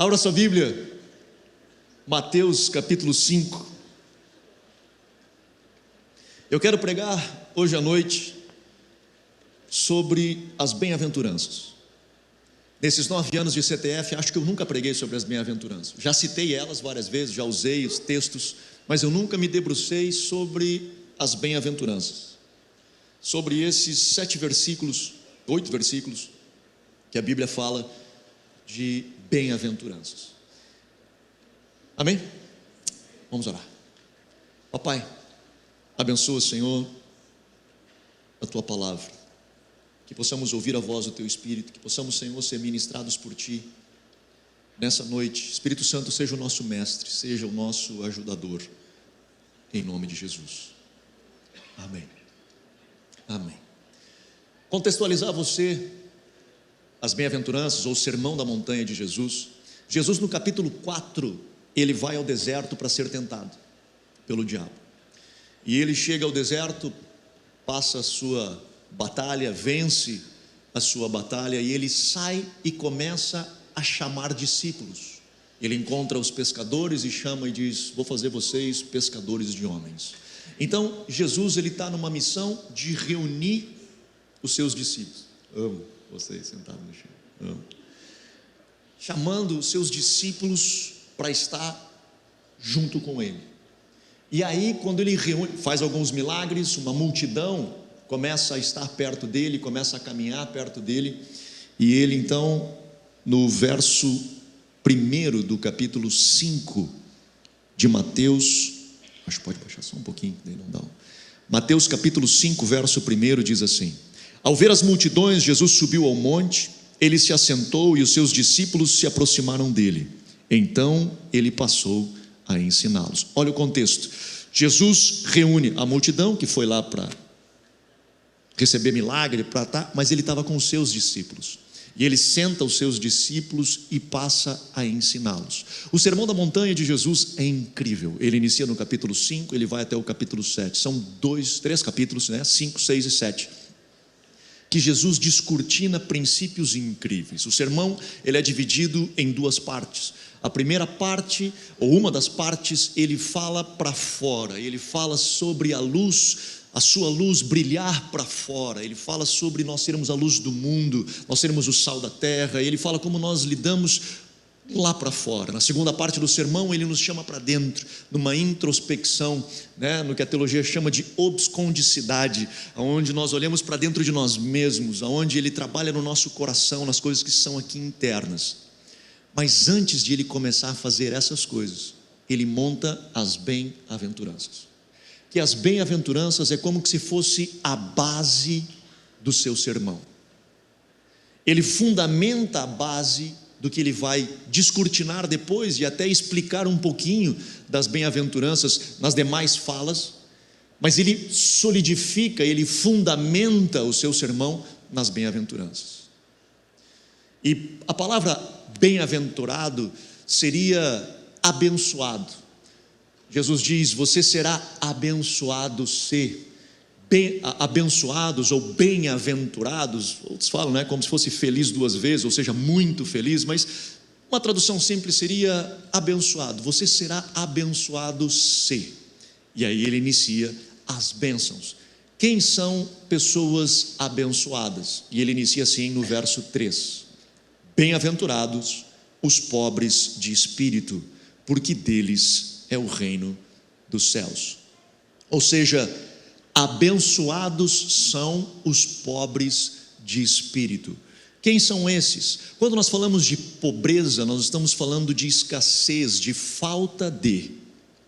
Abra sua Bíblia, Mateus capítulo 5. Eu quero pregar hoje à noite sobre as bem-aventuranças. Nesses 9 anos de CTF, acho que eu nunca preguei sobre as bem-aventuranças. Já citei elas várias vezes, já usei os textos, mas eu nunca me debrucei sobre as bem-aventuranças. Sobre esses 7 versículos, 8 versículos, que a Bíblia fala de bem-aventuranças. Amém? Vamos orar. Papai, abençoa, Senhor, a Tua palavra, que possamos ouvir a voz do Teu Espírito, que possamos, Senhor, ser ministrados por Ti nessa noite. Espírito Santo, seja o nosso mestre, seja o nosso ajudador, em nome de Jesus. Amém. Amém. Contextualizar você as bem-aventuranças ou o sermão da montanha de Jesus. Jesus, no capítulo 4, ele vai ao deserto para ser tentado pelo diabo. E ele chega ao deserto, passa a sua batalha, vence a sua batalha, e ele sai e começa a chamar discípulos. Ele encontra os pescadores e chama e diz: vou fazer vocês pescadores de homens. Então Jesus, ele está numa missão de reunir os seus discípulos. Amo vocês sentados no chão, amo. Chamando os seus discípulos para estar junto com ele. E aí, quando ele reúne, faz alguns milagres, uma multidão começa a estar perto dele, começa a caminhar perto dele, e ele então, no verso 1 do capítulo 5 de Mateus, acho que pode baixar só um pouquinho, daí não dá. Mateus capítulo 5, verso 1 diz assim: ao ver as multidões, Jesus subiu ao monte, ele se assentou e os seus discípulos se aproximaram dele. Então ele passou a ensiná-los. Olha o contexto. Jesus reúne a multidão que foi lá para receber milagre, mas ele estava com os seus discípulos. E ele senta os seus discípulos e passa a ensiná-los. O sermão da montanha de Jesus é incrível. Ele inicia no capítulo 5, ele vai até o capítulo 7. São 3 capítulos, 5, 6 e 7. Que Jesus descortina princípios incríveis. O sermão, ele é dividido em 2 partes. A primeira parte, ou uma das partes, ele fala para fora. Ele fala sobre a luz, a sua luz brilhar para fora. Ele fala sobre nós sermos a luz do mundo, nós sermos o sal da terra. Ele fala como nós lidamos lá para fora. Na segunda parte do sermão, ele nos chama para dentro, numa introspecção, no que a teologia chama de obscondicidade, onde nós olhamos para dentro de nós mesmos, onde ele trabalha no nosso coração, nas coisas que são aqui internas. Mas antes de ele começar a fazer essas coisas, ele monta as bem-aventuranças. Que as bem-aventuranças é como se fosse a base do seu sermão. Ele fundamenta a base do que ele vai descortinar depois e até explicar um pouquinho das bem-aventuranças nas demais falas, mas ele solidifica, ele fundamenta o seu sermão nas bem-aventuranças. E a palavra bem-aventurado seria abençoado. Jesus diz: você será abençoado se... abençoados ou bem-aventurados, outros falam como se fosse feliz 2 vezes, ou seja, muito feliz, mas uma tradução simples seria abençoado. Você será abençoado se. E aí ele inicia as bênçãos. Quem são pessoas abençoadas? E ele inicia assim no verso 3: bem-aventurados os pobres de espírito, porque deles é o reino dos céus. Ou seja, abençoados são os pobres de espírito. Quem são esses? Quando nós falamos de pobreza, nós estamos falando de escassez, de falta de.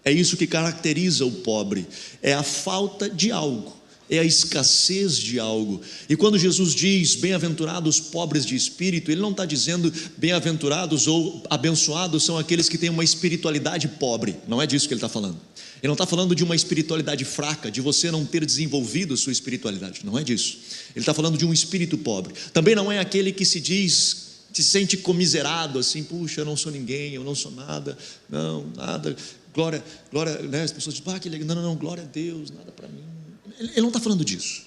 É isso que caracteriza o pobre, é a falta de algo, é a escassez de algo. E quando Jesus diz bem-aventurados os pobres de espírito, ele não está dizendo bem-aventurados ou abençoados são aqueles que têm uma espiritualidade pobre. Não é disso que ele está falando. Ele não está falando de uma espiritualidade fraca, de você não ter desenvolvido sua espiritualidade, não é disso. Ele está falando de um espírito pobre. Também não é aquele que se sente comiserado, assim: puxa, eu não sou ninguém, eu não sou nada, não, nada, glória, as pessoas dizem: que legal, não, glória a Deus, nada para mim. Ele não está falando disso.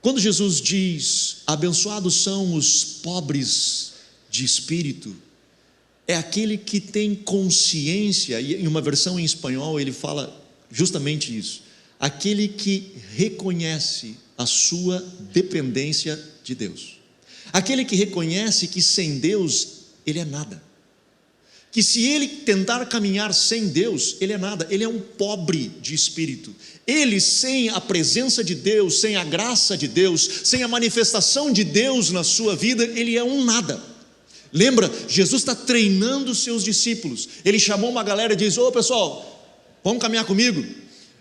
Quando Jesus diz abençoados são os pobres de espírito, é aquele que tem consciência, e em uma versão em espanhol ele fala justamente isso, aquele que reconhece a sua dependência de Deus, aquele que reconhece que sem Deus ele é nada, que se ele tentar caminhar sem Deus, ele é nada, ele é um pobre de espírito, ele sem a presença de Deus, sem a graça de Deus, sem a manifestação de Deus na sua vida, ele é um nada. Lembra, Jesus está treinando os seus discípulos, ele chamou uma galera e diz: ô pessoal, vamos caminhar comigo,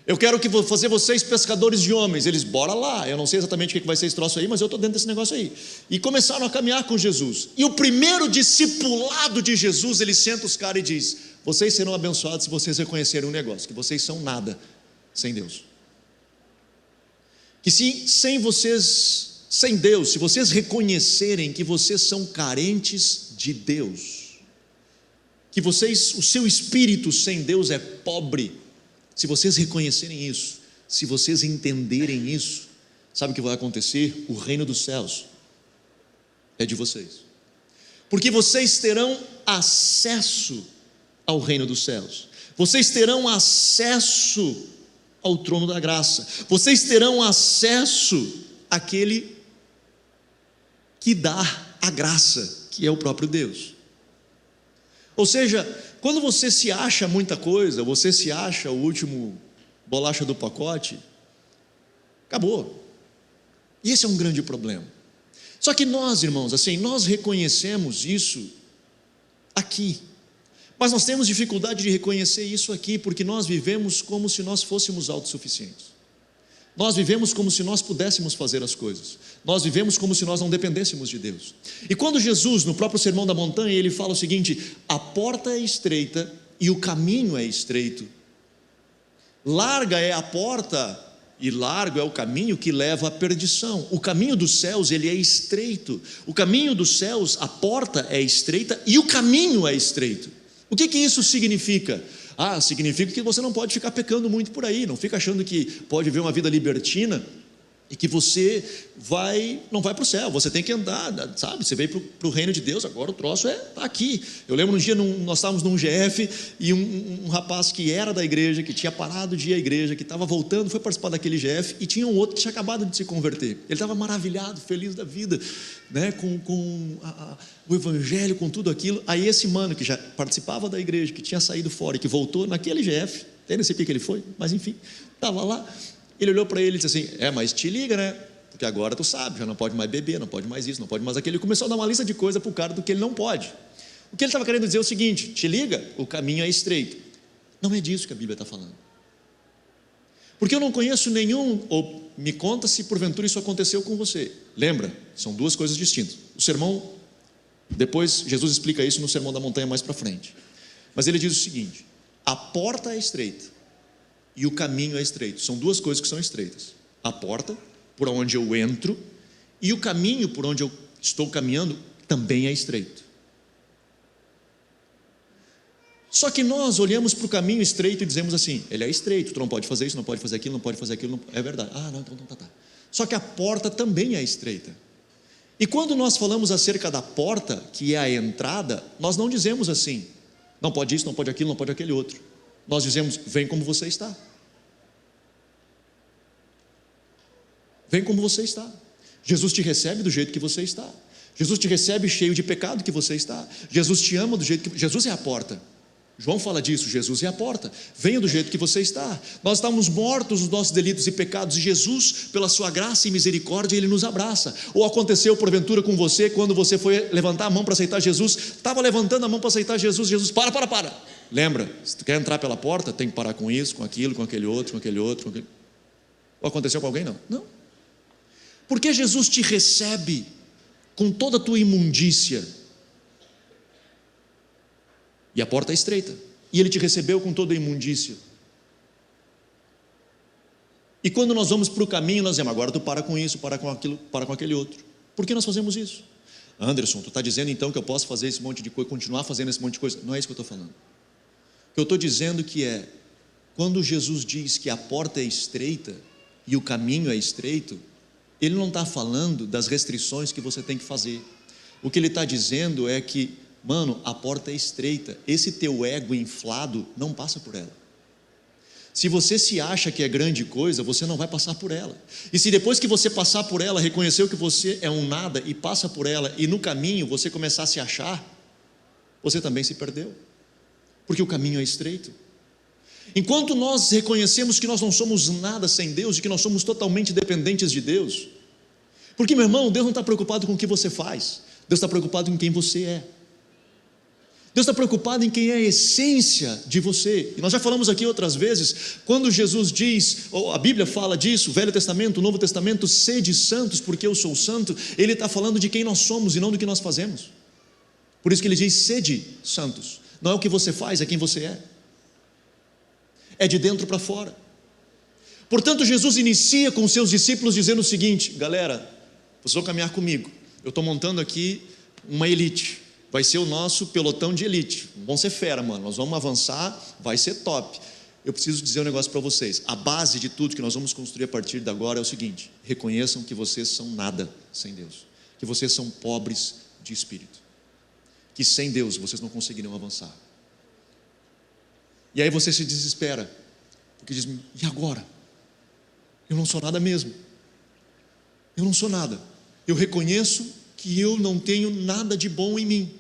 eu quero fazer vocês pescadores de homens. Eles, bora lá, eu não sei exatamente o que vai ser esse troço aí, mas eu estou dentro desse negócio aí, e começaram a caminhar com Jesus, e o primeiro discipulado de Jesus, ele senta os caras e diz: vocês serão abençoados se vocês reconhecerem um negócio, que vocês são nada sem Deus, que se sem vocês, sem Deus, se vocês reconhecerem que vocês são carentes de Deus, que vocês, o seu espírito sem Deus é pobre, se vocês reconhecerem isso, se vocês entenderem isso, sabe o que vai acontecer? O reino dos céus é de vocês, porque vocês terão acesso ao reino dos céus, vocês terão acesso ao trono da graça, vocês terão acesso àquele que dá a graça, que é o próprio Deus. Ou seja, quando você se acha muita coisa, você se acha o último bolacha do pacote, acabou. E esse é um grande problema. Só que nós, irmãos, assim, nós reconhecemos isso aqui, mas nós temos dificuldade de reconhecer isso aqui, porque nós vivemos como se nós fôssemos autossuficientes. Nós vivemos como se nós pudéssemos fazer as coisas, nós vivemos como se nós não dependêssemos de Deus. E quando Jesus, no próprio Sermão da Montanha, ele fala o seguinte: a porta é estreita e o caminho é estreito, larga é a porta e largo é o caminho que leva à perdição. O caminho dos céus, ele é estreito, o caminho dos céus, a porta é estreita e o caminho é estreito. O que isso significa? Significa que você não pode ficar pecando muito por aí, não fica achando que pode viver uma vida libertina e que você não vai para o céu, você tem que andar, sabe, você veio para o reino de Deus, agora o troço está aqui. Eu lembro um dia, nós estávamos num GF, e um rapaz que era da igreja, que tinha parado de ir à igreja, que estava voltando, foi participar daquele GF, e tinha um outro que tinha acabado de se converter. Ele estava maravilhado, feliz da vida, né, com o evangelho, com tudo aquilo. Aí esse mano que já participava da igreja, que tinha saído fora e que voltou naquele GF, até não sei o que ele foi, mas enfim, estava lá. Ele olhou para ele e disse assim: mas te liga, né? Porque agora tu sabe, já não pode mais beber, não pode mais isso, não pode mais aquilo. Ele começou a dar uma lista de coisas para o cara do que ele não pode. O que ele estava querendo dizer é o seguinte: te liga, o caminho é estreito. Não é disso que a Bíblia está falando. Porque eu não conheço nenhum, ou me conta se porventura isso aconteceu com você. Lembra, são duas coisas distintas. O sermão, depois Jesus explica isso no Sermão da Montanha mais para frente. Mas ele diz o seguinte: a porta é estreita e o caminho é estreito. São duas coisas que são estreitas: a porta, por onde eu entro, e o caminho por onde eu estou caminhando também é estreito. Só que nós olhamos para o caminho estreito e dizemos assim: ele é estreito, tu não pode fazer isso, não pode fazer aquilo, não pode fazer aquilo, não... é verdade. Não, então tá. Só que a porta também é estreita. E quando nós falamos acerca da porta, que é a entrada, nós não dizemos assim: não pode isso, não pode aquilo, não pode aquele outro. Nós dizemos: vem como você está. Vem como você está. Jesus te recebe do jeito que você está. Jesus te recebe cheio de pecado que você está. Jesus te ama do jeito que... Jesus é a porta. João fala disso: Jesus é a porta. Venha do jeito que você está. Nós estamos mortos nos nossos delitos e pecados, e Jesus, pela sua graça e misericórdia, ele nos abraça. Ou aconteceu porventura com você, quando você foi levantar a mão para aceitar Jesus, estava levantando a mão para aceitar Jesus, Jesus, para. Lembra, se tu quer entrar pela porta, tem que parar com isso, com aquilo, com aquele outro, com aquele outro, com aquele... Ou aconteceu com alguém? Não. Porque Jesus te recebe com toda a tua imundícia, e a porta é estreita, e ele te recebeu com toda a imundícia. E quando nós vamos para o caminho, nós dizemos: agora tu para com isso, para com aquilo, para com aquele outro. Por que nós fazemos isso? Anderson, tu está dizendo então que eu posso fazer esse monte de coisa, continuar fazendo esse monte de coisa? Não é isso que eu estou falando. O que eu estou dizendo que é, quando Jesus diz que a porta é estreita e o caminho é estreito, ele não está falando das restrições que você tem que fazer. O que ele está dizendo é que mano, a porta é estreita, esse teu ego inflado não passa por ela. Se você se acha que é grande coisa, você não vai passar por ela. E se depois que você passar por ela, reconheceu que você é um nada e passa por ela, e no caminho você começar a se achar, você também se perdeu, porque o caminho é estreito. Enquanto nós reconhecemos que nós não somos nada sem Deus, e que nós somos totalmente dependentes de Deus, porque, meu irmão, Deus não está preocupado com o que você faz, Deus está preocupado em quem você é. Deus está preocupado em quem é a essência de você. E nós já falamos aqui outras vezes, quando Jesus diz, ou a Bíblia fala disso, o Velho Testamento, o Novo Testamento, sede santos porque eu sou santo, Ele está falando de quem nós somos e não do que nós fazemos. Por isso que Ele diz, sede santos, não é o que você faz, é quem você é. É de dentro para fora. Portanto, Jesus inicia com os seus discípulos dizendo o seguinte: galera, vocês vão caminhar comigo, eu estou montando aqui uma elite, vai ser o nosso pelotão de elite, vão ser fera, mano, nós vamos avançar, vai ser top. Eu preciso dizer um negócio para vocês, a base de tudo que nós vamos construir a partir de agora é o seguinte: reconheçam que vocês são nada sem Deus, que vocês são pobres de espírito, que sem Deus vocês não conseguirão avançar. E aí você se desespera, porque diz, e agora? Eu não sou nada mesmo, eu não sou nada, eu reconheço que eu não tenho nada de bom em mim,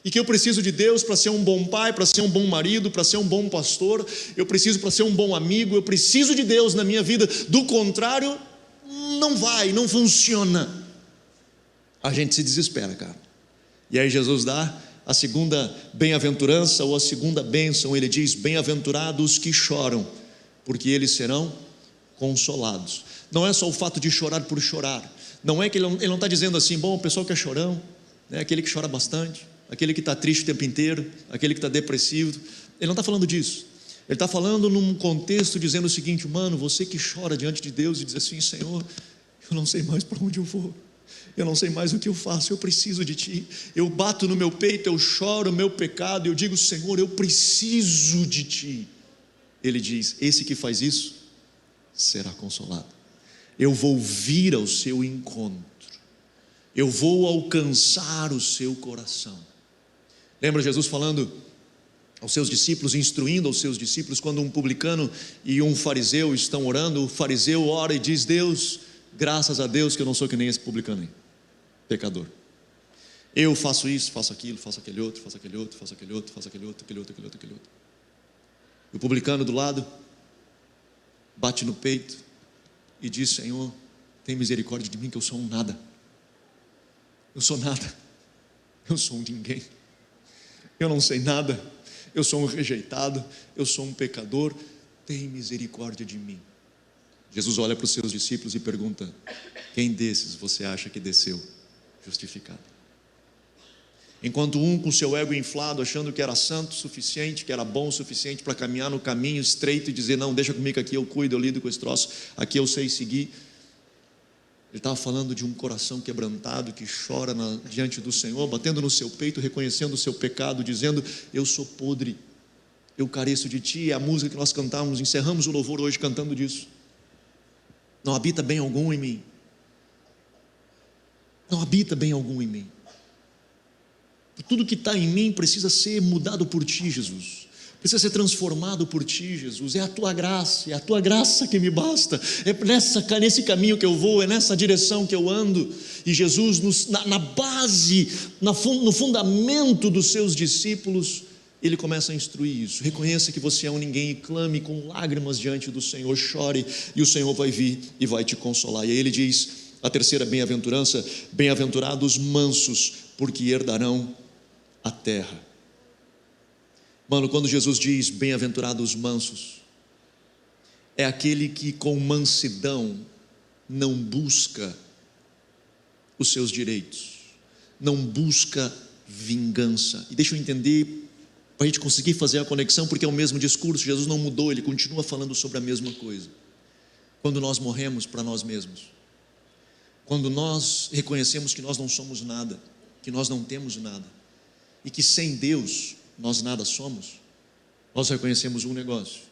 e que eu preciso de Deus para ser um bom pai, para ser um bom marido, para ser um bom pastor, eu preciso para ser um bom amigo, eu preciso de Deus na minha vida, do contrário, não funciona. A gente se desespera, cara. E aí Jesus dá a segunda bem-aventurança, ou a segunda bênção, ele diz, bem-aventurados os que choram, porque eles serão consolados. Não é só o fato de chorar por chorar, não é que ele não está dizendo assim, bom, o pessoal que é chorão, né, aquele que chora bastante, aquele que está triste o tempo inteiro, aquele que está depressivo, ele não está falando disso, ele está falando num contexto dizendo o seguinte, mano, você que chora diante de Deus e diz assim, Senhor, eu não sei mais para onde eu vou, eu não sei mais o que eu faço, eu preciso de Ti, eu bato no meu peito, eu choro o meu pecado, eu digo, Senhor, eu preciso de Ti. Ele diz, esse que faz isso, será consolado, eu vou vir ao seu encontro, eu vou alcançar o seu coração. Lembra Jesus falando aos seus discípulos, instruindo aos seus discípulos, quando um publicano e um fariseu estão orando, o fariseu ora e diz, Deus, graças a Deus que eu não sou que nem esse publicano aí, pecador, eu faço isso, faço aquilo, faço aquele outro, faço aquele outro, faço aquele outro, faço aquele outro, aquele outro, aquele outro, aquele outro. E o publicano do lado bate no peito e diz, Senhor, tem misericórdia de mim que eu sou um nada, eu sou nada, eu sou um ninguém, eu não sei nada, eu sou um rejeitado, eu sou um pecador, tem misericórdia de mim. Jesus olha para os seus discípulos e pergunta, quem desses você acha que desceu justificado? Enquanto um com seu ego inflado, achando que era santo o suficiente, que era bom o suficiente para caminhar no caminho estreito e dizer, não, deixa comigo que aqui eu cuido, eu lido com esse troço, aqui eu sei seguir. Ele estava falando de um coração quebrantado, que chora diante do Senhor, batendo no seu peito, reconhecendo o seu pecado, dizendo, eu sou podre, eu careço de Ti. É a música que nós cantamos, encerramos o louvor hoje cantando disso. Não habita bem algum em mim, não habita bem algum em mim. Tudo que está em mim precisa ser mudado por Ti, Jesus, precisa ser transformado por Ti, Jesus. É a Tua graça, é a Tua graça que me basta, é nesse caminho que eu vou, é nessa direção que eu ando. E Jesus, na base, no fundamento dos seus discípulos, Ele começa a instruir isso. Reconheça que você é um ninguém e clame com lágrimas diante do Senhor, chore e o Senhor vai vir e vai te consolar. E aí ele diz, a terceira bem-aventurança, bem-aventurados mansos, porque herdarão a terra. Mano, quando Jesus diz bem-aventurados mansos, é aquele que com mansidão não busca os seus direitos, não busca vingança. E deixa eu entender, para a gente conseguir fazer a conexão, porque é o mesmo discurso, Jesus não mudou, Ele continua falando sobre a mesma coisa. Quando nós morremos para nós mesmos, quando nós reconhecemos que nós não somos nada, que nós não temos nada, e que sem Deus nós nada somos, nós reconhecemos um negócio,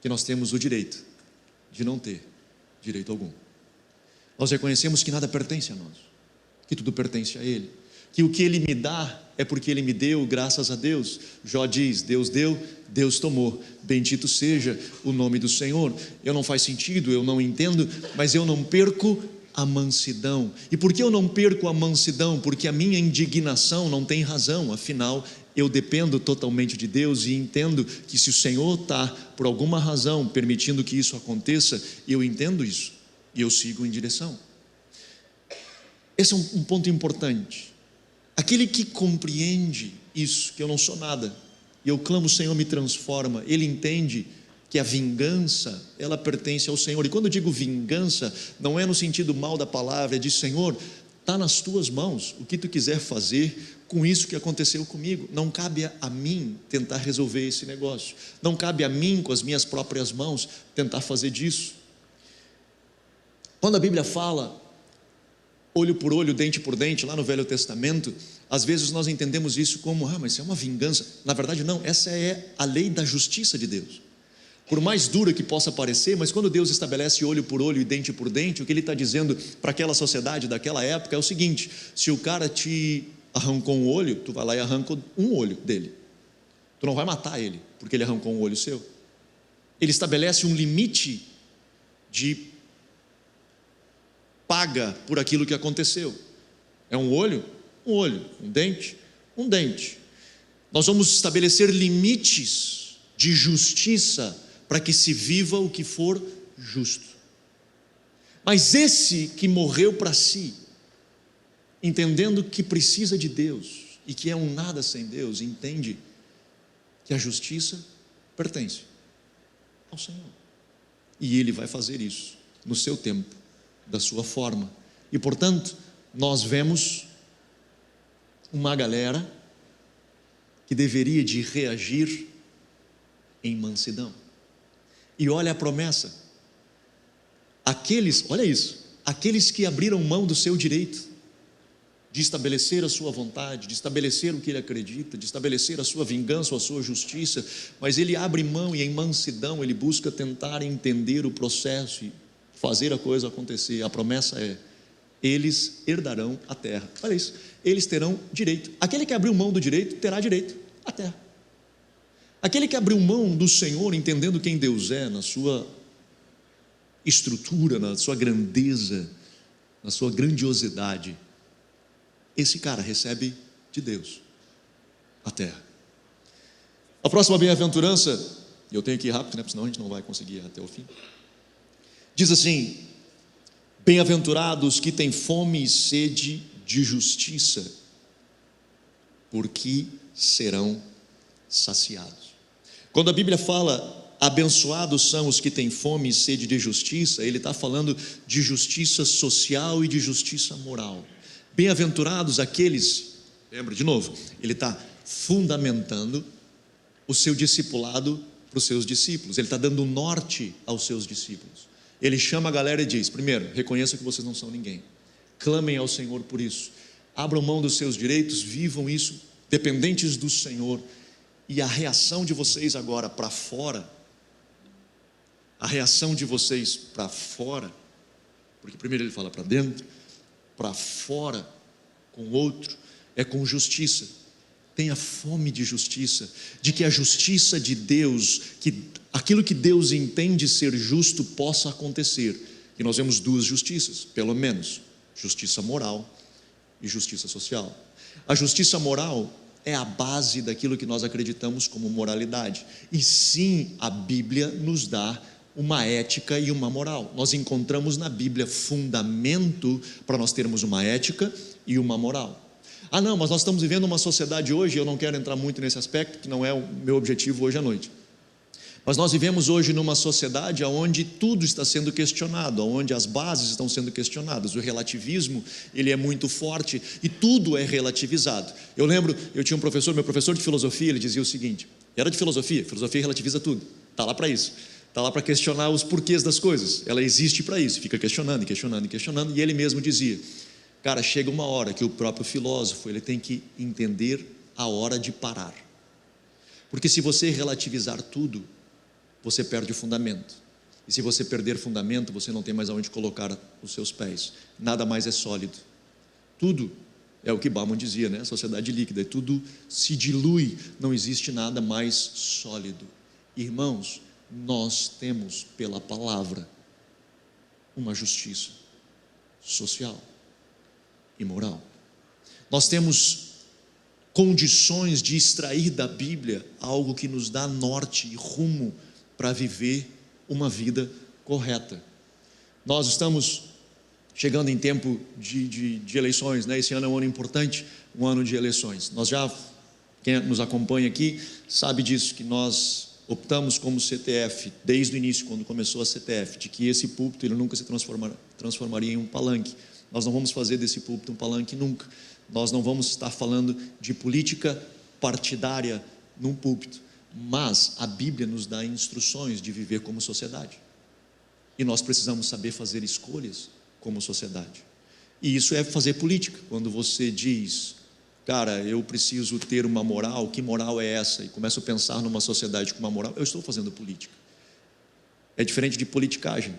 que nós temos o direito de não ter direito algum. Nós reconhecemos que nada pertence a nós, que tudo pertence a Ele. que o que Ele me dá é porque Ele me deu, graças a Deus. Jó diz: Deus deu, Deus tomou, bendito seja o nome do Senhor. Não faz sentido, eu não entendo, mas eu não perco a mansidão. E por que eu não perco a mansidão? Porque a minha indignação não tem razão, afinal eu dependo totalmente de Deus e entendo que se o Senhor está por alguma razão permitindo que isso aconteça, eu entendo isso e eu sigo em direção. Esse é um ponto importante. Aquele que compreende isso, que eu não sou nada, e eu clamo: Senhor, me transforma, ele entende que a vingança, ela pertence ao Senhor. E quando eu digo vingança, não é no sentido mal da palavra, é de: Senhor, está nas tuas mãos, o que tu quiser fazer com isso que aconteceu comigo. Não cabe a mim tentar resolver esse negócio, não cabe a mim, com as minhas próprias mãos, tentar fazer disso. Quando a Bíblia fala olho por olho, dente por dente, lá no Velho Testamento, às vezes nós entendemos isso como: mas isso é uma vingança. Na verdade não, essa é a lei da justiça de Deus. Por mais dura que possa parecer, mas quando Deus estabelece olho por olho e dente por dente, o que Ele está dizendo para aquela sociedade daquela época é o seguinte: se o cara te arrancou um olho, tu vai lá e arranca um olho dele, tu não vai matar ele, porque ele arrancou um olho seu. Ele estabelece um limite de paga por aquilo que aconteceu. É um olho, um dente. Nós vamos estabelecer limites de justiça para que se viva o que for justo. Mas esse que morreu para si, entendendo que precisa de Deus e que é um nada sem Deus, entende que a justiça pertence ao Senhor, e Ele vai fazer isso no seu tempo, da sua forma. E portanto, nós vemos uma galera que deveria de reagir em mansidão. E olha a promessa: olha isso, aqueles que abriram mão do seu direito de estabelecer a sua vontade, de estabelecer o que ele acredita, de estabelecer a sua vingança ou a sua justiça, mas ele abre mão e em mansidão ele busca tentar entender o processo e fazer a coisa acontecer. A promessa é: eles herdarão a terra. Olha isso, eles terão direito. Aquele que abriu mão do direito terá direito à terra. Aquele que abriu mão do Senhor, entendendo quem Deus é, na sua estrutura, na sua grandeza, na sua grandiosidade, esse cara recebe de Deus a terra. A próxima bem-aventurança, e eu tenho que ir rápido, né? Porque senão a gente não vai conseguir ir até o fim. Diz assim: bem-aventurados que têm fome e sede de justiça, porque serão saciados. Quando a Bíblia fala abençoados são os que têm fome e sede de justiça, ele está falando de justiça social e de justiça moral. Bem-aventurados aqueles, lembra de novo, ele está fundamentando o seu discipulado para os seus discípulos, ele está dando norte aos seus discípulos. Ele chama a galera e diz: primeiro, reconheça que vocês não são ninguém, clamem ao Senhor por isso, abram mão dos seus direitos, vivam isso, dependentes do Senhor. E a reação de vocês agora para fora, porque primeiro ele fala para dentro, para fora, com o outro, é com justiça. Tenha fome de justiça, de que a justiça de Deus, que aquilo que Deus entende ser justo possa acontecer. E nós vemos duas justiças, pelo menos: justiça moral e justiça social. A justiça moral é a base daquilo que nós acreditamos como moralidade, e sim, a Bíblia nos dá uma ética e uma moral. Nós encontramos na Bíblia fundamento para nós termos uma ética e uma moral. Não, mas nós estamos vivendo uma sociedade hoje, eu não quero entrar muito nesse aspecto, que não é o meu objetivo hoje à noite, mas nós vivemos hoje numa sociedade onde tudo está sendo questionado, onde as bases estão sendo questionadas, o relativismo ele é muito forte e tudo é relativizado. Eu lembro, eu tinha um professor, meu professor de filosofia, ele dizia o seguinte, era de filosofia relativiza tudo, está lá para isso, está lá para questionar os porquês das coisas, ela existe para isso, fica questionando, e ele mesmo dizia: cara, chega uma hora que o próprio filósofo ele tem que entender a hora de parar, porque se você relativizar tudo, você perde o fundamento, e se você perder fundamento, você não tem mais aonde colocar os seus pés, nada mais é sólido, tudo É o que Bauman dizia, né? Sociedade líquida, tudo se dilui, não existe nada mais sólido. Irmãos, nós temos pela palavra uma justiça social e moral. Nós temos condições de extrair da Bíblia algo que nos dá norte e rumo para viver uma vida correta. Nós estamos chegando em tempo de eleições, né? Esse ano é um ano importante, um ano de eleições. Quem nos acompanha aqui sabe disso, que nós optamos como CTF, desde o início, quando começou a CTF, de que esse púlpito ele nunca se transformaria em um palanque. Nós não vamos fazer desse púlpito um palanque nunca. Nós não vamos estar falando de política partidária num púlpito, mas a Bíblia nos dá instruções de viver como sociedade. E nós precisamos saber fazer escolhas como sociedade. E isso é fazer política. Quando você diz, cara, eu preciso ter uma moral, que moral é essa? E começo a pensar numa sociedade com uma moral, eu estou fazendo política. É diferente de politicagem,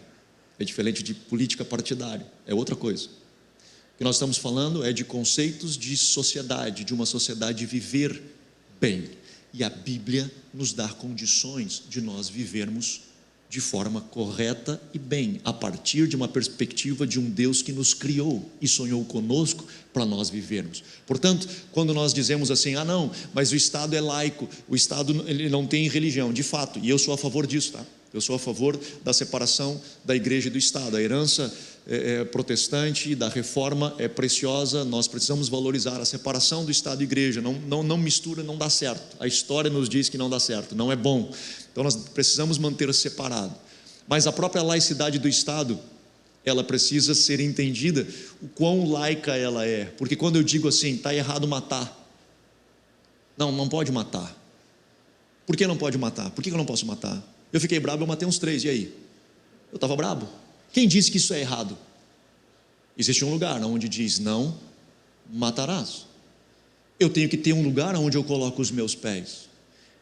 é diferente de política partidária, é outra coisa. O que nós estamos falando é de conceitos de sociedade, de uma sociedade viver bem. E a Bíblia nos dá condições de nós vivermos de forma correta e bem, a partir de uma perspectiva de um Deus que nos criou e sonhou conosco para nós vivermos. Portanto, quando nós dizemos assim, não, mas o Estado é laico, o Estado ele não tem religião, de fato, e eu sou a favor disso, tá? Eu sou a favor da separação da igreja e do Estado. A herança protestante da reforma é preciosa, nós precisamos valorizar a separação do Estado e igreja, não mistura, não dá certo, a história nos diz que não dá certo, não é bom, então nós precisamos manter separado, mas a própria laicidade do Estado, ela precisa ser entendida, o quão laica ela é, porque quando eu digo assim, está errado matar, não pode matar, por que não pode matar? Por que eu não posso matar? Eu fiquei bravo, eu matei uns 3, e aí? Eu estava bravo. Quem disse que isso é errado? Existe um lugar onde diz, não matarás. Eu tenho que ter um lugar onde eu coloco os meus pés.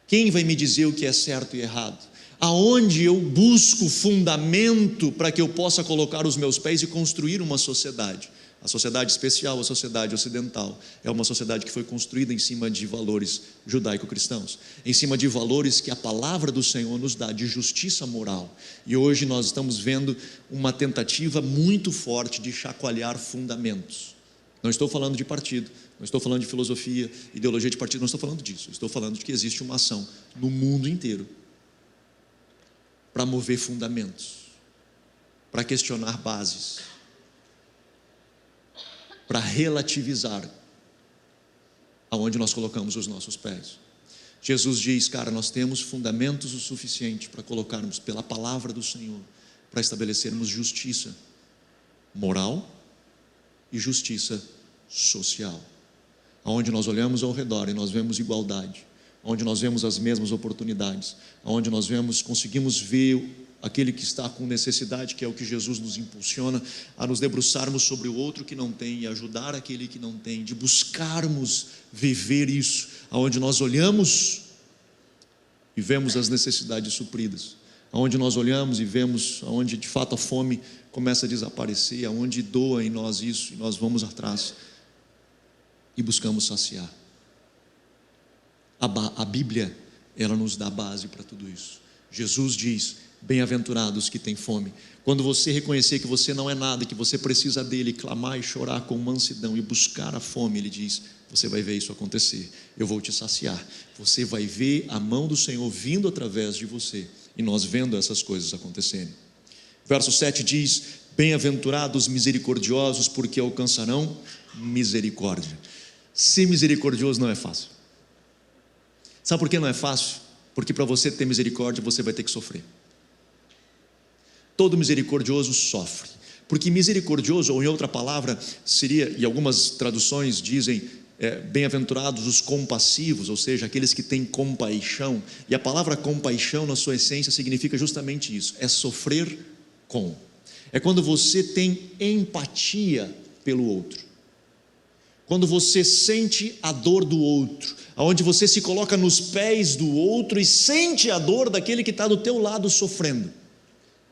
Quem vai me dizer o que é certo e errado? Aonde eu busco fundamento para que eu possa colocar os meus pés e construir uma sociedade? A sociedade especial, a sociedade ocidental, é uma sociedade que foi construída em cima de valores judaico-cristãos, em cima de valores que a palavra do Senhor nos dá, de justiça moral. E hoje nós estamos vendo uma tentativa muito forte de chacoalhar fundamentos. Não estou falando de partido, não estou falando de filosofia, ideologia de partido, não estou falando disso. Estou falando de que existe uma ação no mundo inteiro para mover fundamentos, para questionar bases, para relativizar aonde nós colocamos os nossos pés. Jesus diz, cara, nós temos fundamentos o suficiente para colocarmos pela palavra do Senhor, para estabelecermos justiça moral e justiça social, aonde nós olhamos ao redor e nós vemos igualdade, onde nós vemos as mesmas oportunidades, onde nós conseguimos ver aquele que está com necessidade, que é o que Jesus nos impulsiona a nos debruçarmos sobre o outro que não tem e ajudar aquele que não tem, de buscarmos viver isso, aonde nós olhamos e vemos as necessidades supridas, aonde nós olhamos e vemos aonde de fato a fome começa a desaparecer, aonde doa em nós isso, e nós vamos atrás e buscamos saciar. A Bíblia, ela nos dá base para tudo isso. Jesus diz, bem-aventurados que têm fome. Quando você reconhecer que você não é nada, que você precisa dele, clamar e chorar com mansidão e buscar a fome, ele diz, você vai ver isso acontecer, eu vou te saciar, você vai ver a mão do Senhor vindo através de você, e nós vendo essas coisas acontecerem. Verso 7 diz, bem-aventurados misericordiosos, porque alcançarão misericórdia. Ser misericordioso não é fácil. Sabe por que não é fácil? Porque para você ter misericórdia, você vai ter que sofrer. Todo misericordioso sofre, porque misericordioso, ou em outra palavra, seria, e algumas traduções dizem, bem-aventurados os compassivos, ou seja, aqueles que têm compaixão, e a palavra compaixão na sua essência significa justamente isso, é sofrer com, é quando você tem empatia pelo outro, quando você sente a dor do outro, onde você se coloca nos pés do outro e sente a dor daquele que está do teu lado sofrendo.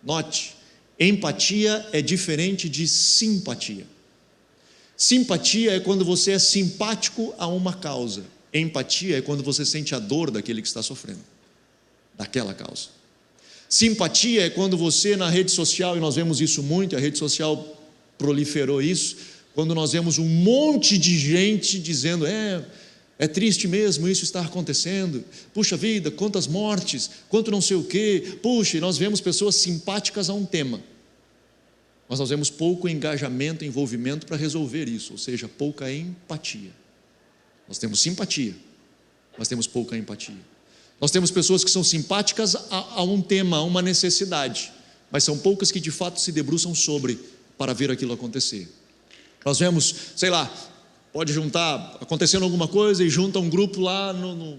Note, empatia é diferente de simpatia. Simpatia é quando você é simpático a uma causa. Empatia é quando você sente a dor daquele que está sofrendo, daquela causa. Simpatia é quando você, na rede social, e nós vemos isso muito, a rede social proliferou isso, quando nós vemos um monte de gente dizendo: é triste mesmo isso estar acontecendo, puxa vida, quantas mortes, quanto não sei o quê, puxa, e nós vemos pessoas simpáticas a um tema, mas nós vemos pouco engajamento, envolvimento para resolver isso, ou seja, pouca empatia. Nós temos simpatia, mas temos pouca empatia. Nós temos pessoas que são simpáticas a um tema, a uma necessidade, mas são poucas que de fato se debruçam sobre para ver aquilo acontecer. Nós vemos, sei lá, pode juntar, acontecendo alguma coisa e junta um grupo lá no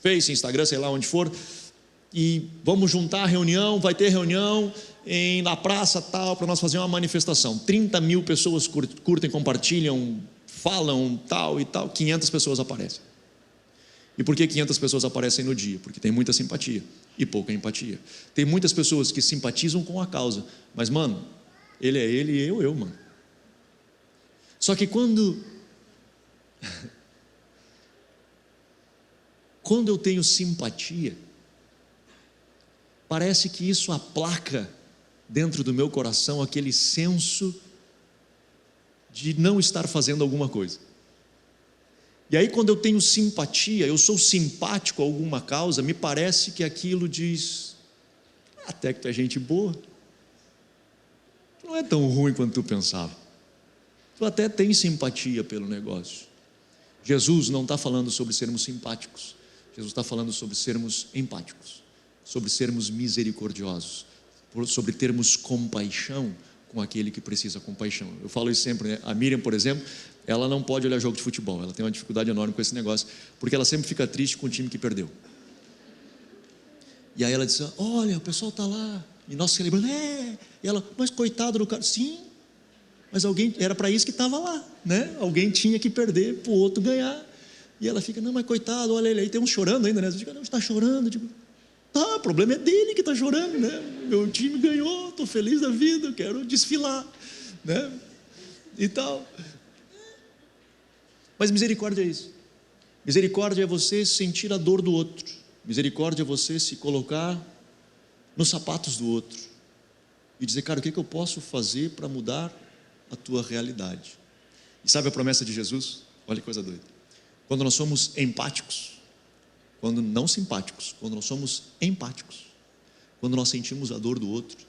Face, Instagram, sei lá onde for, e vamos juntar a reunião, vai ter reunião na praça tal, para nós fazer uma manifestação. 30 mil pessoas curtem, compartilham, falam tal e tal, 500 pessoas aparecem. E por que 500 pessoas aparecem no dia? Porque tem muita simpatia e pouca empatia. Tem muitas pessoas que simpatizam com a causa, mas mano, ele é ele e eu, mano. Só que quando eu tenho simpatia, parece que isso aplaca dentro do meu coração aquele senso de não estar fazendo alguma coisa. E aí, quando eu tenho simpatia, eu sou simpático a alguma causa, me parece que aquilo diz: até que tu é gente boa, não é tão ruim quanto tu pensava, tu até tem simpatia pelo negócio. Jesus não está falando sobre sermos simpáticos, Jesus está falando sobre sermos empáticos, sobre sermos misericordiosos, sobre termos compaixão com aquele que precisa compaixão. Eu falo isso sempre, né? A Miriam, por exemplo, ela não pode olhar jogo de futebol, ela tem uma dificuldade enorme com esse negócio, porque ela sempre fica triste com o time que perdeu. E aí ela diz: olha, o pessoal está lá, e nós celebrando, e ela: mas coitado do cara. Sim, mas alguém, era para isso que estava lá, né? Alguém tinha que perder para o outro ganhar. E ela fica: não, mas coitado, olha ele aí, tem uns chorando ainda, né? Eu digo: não, está chorando. Tipo, o problema é dele que está chorando, né? Meu time ganhou, estou feliz da vida, quero desfilar, né? E tal. Mas misericórdia é isso. Misericórdia é você sentir a dor do outro. Misericórdia é você se colocar nos sapatos do outro e dizer: cara, o que eu posso fazer para mudar a tua realidade? E sabe a promessa de Jesus? Olha que coisa doida. Quando nós somos empáticos, quando não simpáticos, quando nós somos empáticos, quando nós sentimos a dor do outro,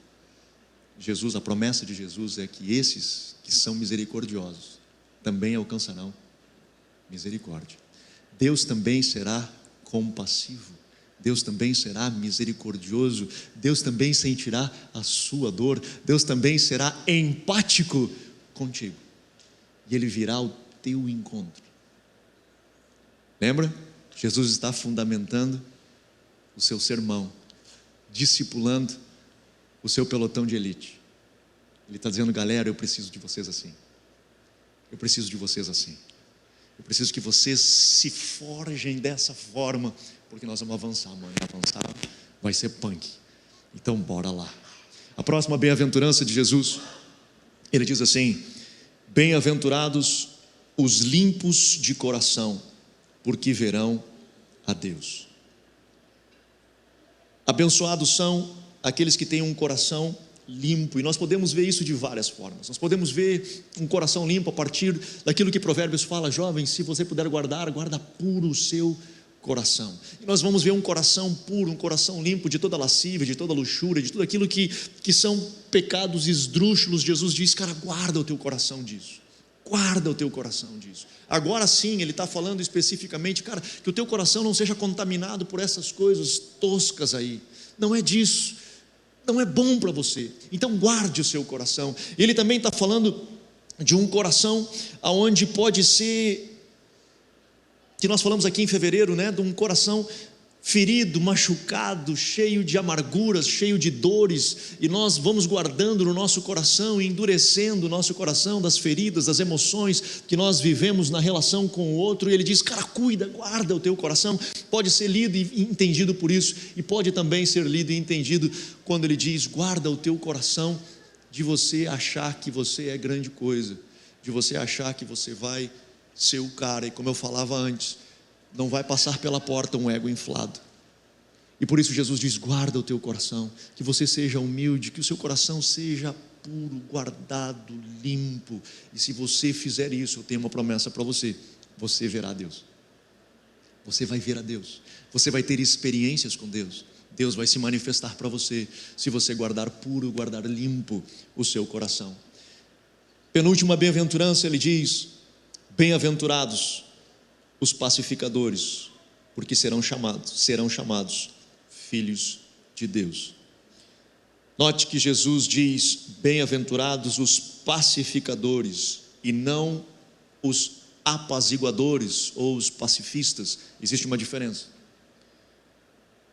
Jesus, a promessa de Jesus é que esses que são misericordiosos também alcançarão misericórdia. Deus também será compassivo, Deus também será misericordioso, Deus também sentirá a sua dor, Deus também será empático contigo, e Ele virá ao teu encontro. Lembra? Jesus está fundamentando o seu sermão, discipulando o seu pelotão de elite. Ele está dizendo: galera, eu preciso de vocês assim, eu preciso de vocês assim, eu preciso que vocês se forjem dessa forma, porque nós vamos avançar, mano. Avançar vai ser punk, então bora lá. A próxima bem-aventurança de Jesus, ele diz assim: bem-aventurados os limpos de coração, porque verão a Deus. Abençoados são aqueles que têm um coração limpo, e nós podemos ver isso de várias formas. Nós podemos ver um coração limpo a partir daquilo que Provérbios fala: jovem, se você puder guarda puro o seu coração. E nós vamos ver um coração puro, um coração limpo de toda lascívia, de toda luxúria, de tudo aquilo que são pecados esdrúxulos. Jesus diz: cara, guarda o teu coração disso. Guarda o teu coração disso. Agora sim, ele está falando especificamente, cara, que o teu coração não seja contaminado por essas coisas toscas aí. Não é disso, não é bom para você. Então guarde o seu coração. Ele também está falando de um coração aonde pode ser, que nós falamos aqui em fevereiro, né, de um coração ferido, machucado, cheio de amarguras, cheio de dores, e nós vamos guardando no nosso coração e endurecendo o nosso coração das feridas, das emoções que nós vivemos na relação com o outro. E ele diz: cara, cuida, guarda o teu coração. Pode ser lido e entendido por isso, e pode também ser lido e entendido quando ele diz: guarda o teu coração de você achar que você é grande coisa, de você achar que você vai ser o cara, e como eu falava antes, não vai passar pela porta um ego inflado. E por isso Jesus diz: guarda o teu coração, que você seja humilde, que o seu coração seja puro, guardado, limpo. E se você fizer isso, eu tenho uma promessa para você: você verá Deus. Você vai ver a Deus, você vai ter experiências com Deus. Deus vai se manifestar para você, se você guardar puro, guardar limpo o seu coração. Penúltima bem-aventurança, ele diz: bem-aventurados os pacificadores, porque serão chamados filhos de Deus. Note que Jesus diz: bem-aventurados os pacificadores, e não os apaziguadores ou os pacifistas. Existe uma diferença.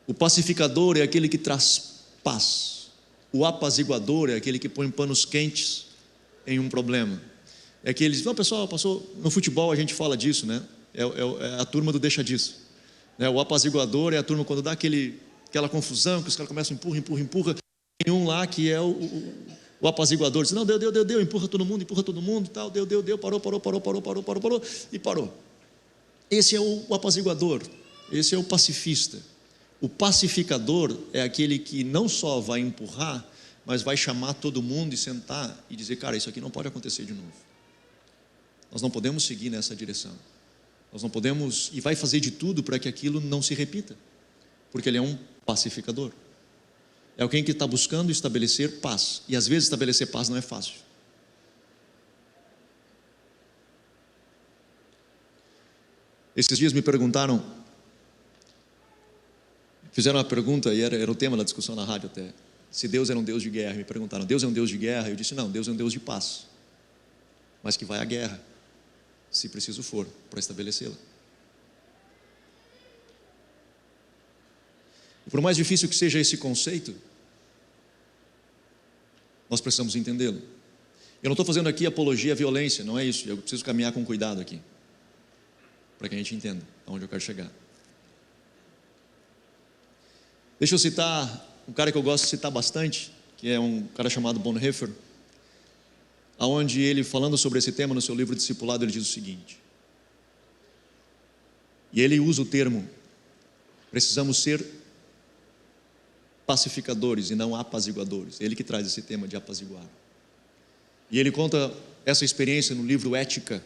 O pacificador é aquele que traz paz. O apaziguador é aquele que põe panos quentes em um problema. É aquele diz: não, pessoal, passou no futebol, a gente fala disso, né? É a turma do deixa disso, né? O apaziguador é a turma quando dá aquela confusão, que os caras começam empurra. Tem um lá que é o apaziguador, diz: não, deu, empurra todo mundo, tal, deu, parou, e parou. Esse é o apaziguador, esse é o pacifista. O pacificador é aquele que não só vai empurrar, mas vai chamar todo mundo e sentar e dizer: cara, isso aqui não pode acontecer de novo. Nós não podemos seguir nessa direção. Nós não podemos, e vai fazer de tudo para que aquilo não se repita, porque ele é um pacificador. É alguém que está buscando estabelecer paz, e às vezes estabelecer paz não é fácil. Esses dias me perguntaram, fizeram uma pergunta, e era o tema da discussão na rádio até, se Deus era um Deus de guerra. Me perguntaram: Deus é um Deus de guerra? Eu disse: não, Deus é um Deus de paz, mas que vai à guerra, se preciso for, para estabelecê-la. E por mais difícil que seja esse conceito, nós precisamos entendê-lo. Eu não estou fazendo aqui apologia à violência, não é isso. Eu preciso caminhar com cuidado aqui, para que a gente entenda aonde eu quero chegar. Deixa eu citar um cara que eu gosto de citar bastante, que é um cara chamado Bonhoeffer, aonde ele, falando sobre esse tema no seu livro Discipulado, ele diz o seguinte, e ele usa o termo: precisamos ser pacificadores e não apaziguadores. Ele que traz esse tema de apaziguar. E ele conta essa experiência no livro Ética,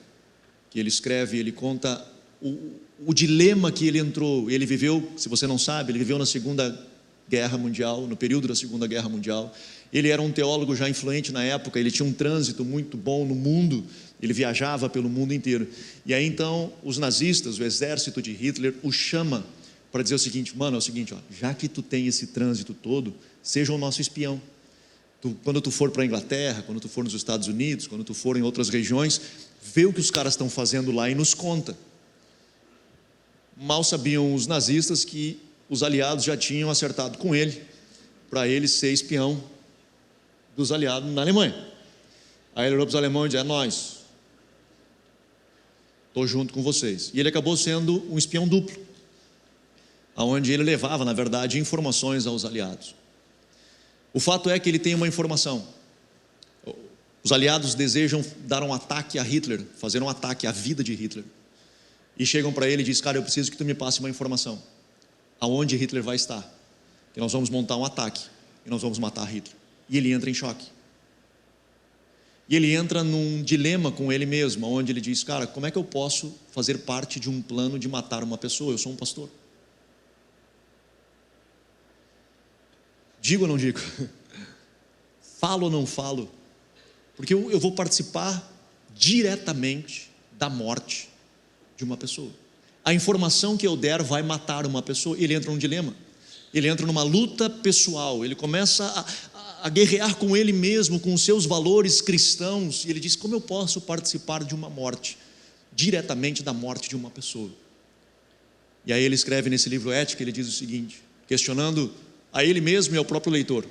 que ele escreve. Ele conta o dilema que ele entrou. Ele viveu, se você não sabe, ele viveu na Segunda Guerra Mundial, no período da Segunda Guerra Mundial. Ele era um teólogo já influente na época, ele tinha um trânsito muito bom no mundo, ele viajava pelo mundo inteiro. E aí então os nazistas, o exército de Hitler, o chama para dizer o seguinte: mano, é o seguinte, ó, já que tu tem esse trânsito todo, seja o nosso espião. Quando tu for para a Inglaterra, quando tu for nos Estados Unidos, quando tu for em outras regiões, vê o que os caras estão fazendo lá e nos conta. Mal sabiam os nazistas que os aliados já tinham acertado com ele, para ele ser espião dos aliados na Alemanha. Aí ele olhou para os alemães e disse: é nós, estou junto com vocês. E ele acabou sendo um espião duplo, onde ele levava, na verdade, informações aos aliados. O fato é que ele tem uma informação: os aliados desejam dar um ataque a Hitler, fazer um ataque à vida de Hitler, e chegam para ele e dizem: cara, eu preciso que tu me passe uma informação, aonde Hitler vai estar, que nós vamos montar um ataque e nós vamos matar Hitler. E ele entra em choque, e ele entra num dilema com ele mesmo, onde ele diz: cara, como é que eu posso fazer parte de um plano de matar uma pessoa? Eu sou um pastor. Digo ou não digo? Falo ou não falo? Porque eu vou participar diretamente da morte de uma pessoa. A informação que eu der vai matar uma pessoa. Ele entra num dilema, ele entra numa luta pessoal, ele começa a guerrear com ele mesmo, com os seus valores cristãos, e ele diz: como eu posso participar de uma morte, diretamente da morte de uma pessoa? E aí ele escreve nesse livro Ética, ele diz o seguinte, questionando a ele mesmo e ao próprio leitor.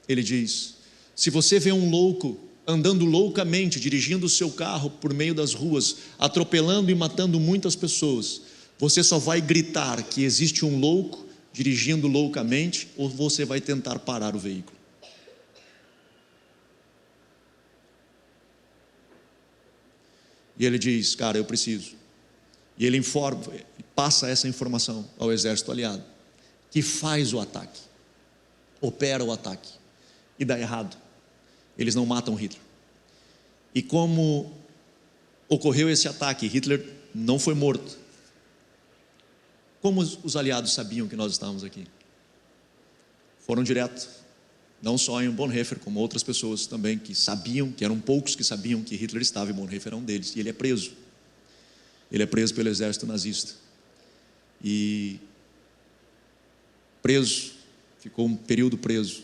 Ele diz: se você vê um louco andando loucamente, dirigindo o seu carro por meio das ruas, atropelando e matando muitas pessoas, você só vai gritar que existe um louco dirigindo loucamente, ou você vai tentar parar o veículo? E ele diz: cara, eu preciso. E ele passa essa informação ao exército aliado, que faz o ataque, opera o ataque, e dá errado. Eles não matam Hitler. E como ocorreu esse ataque, Hitler não foi morto. Como os aliados sabiam que nós estávamos aqui? Foram direto, não só em Bonhoeffer, como outras pessoas também que sabiam, que eram poucos que sabiam que Hitler estava, e Bonhoeffer era um deles, e ele é preso. Ele é preso pelo exército nazista. E preso, ficou um período preso,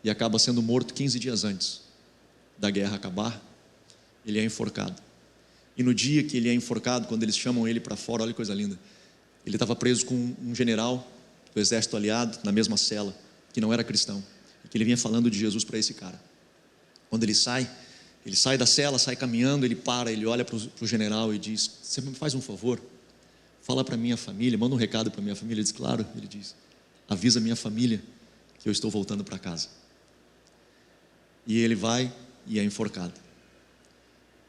e acaba sendo morto 15 dias antes da guerra acabar. Ele é enforcado. E no dia que ele é enforcado, quando eles chamam ele para fora, olha que coisa linda, ele estava preso com um general do exército aliado, na mesma cela, que não era cristão, e que ele vinha falando de Jesus para esse cara. Quando ele sai da cela, sai caminhando, ele para, ele olha para o general e diz: você me faz um favor? Fala para minha família, manda um recado para minha família. Ele diz: claro. Ele diz: avisa minha família que eu estou voltando para casa. E ele vai e é enforcado.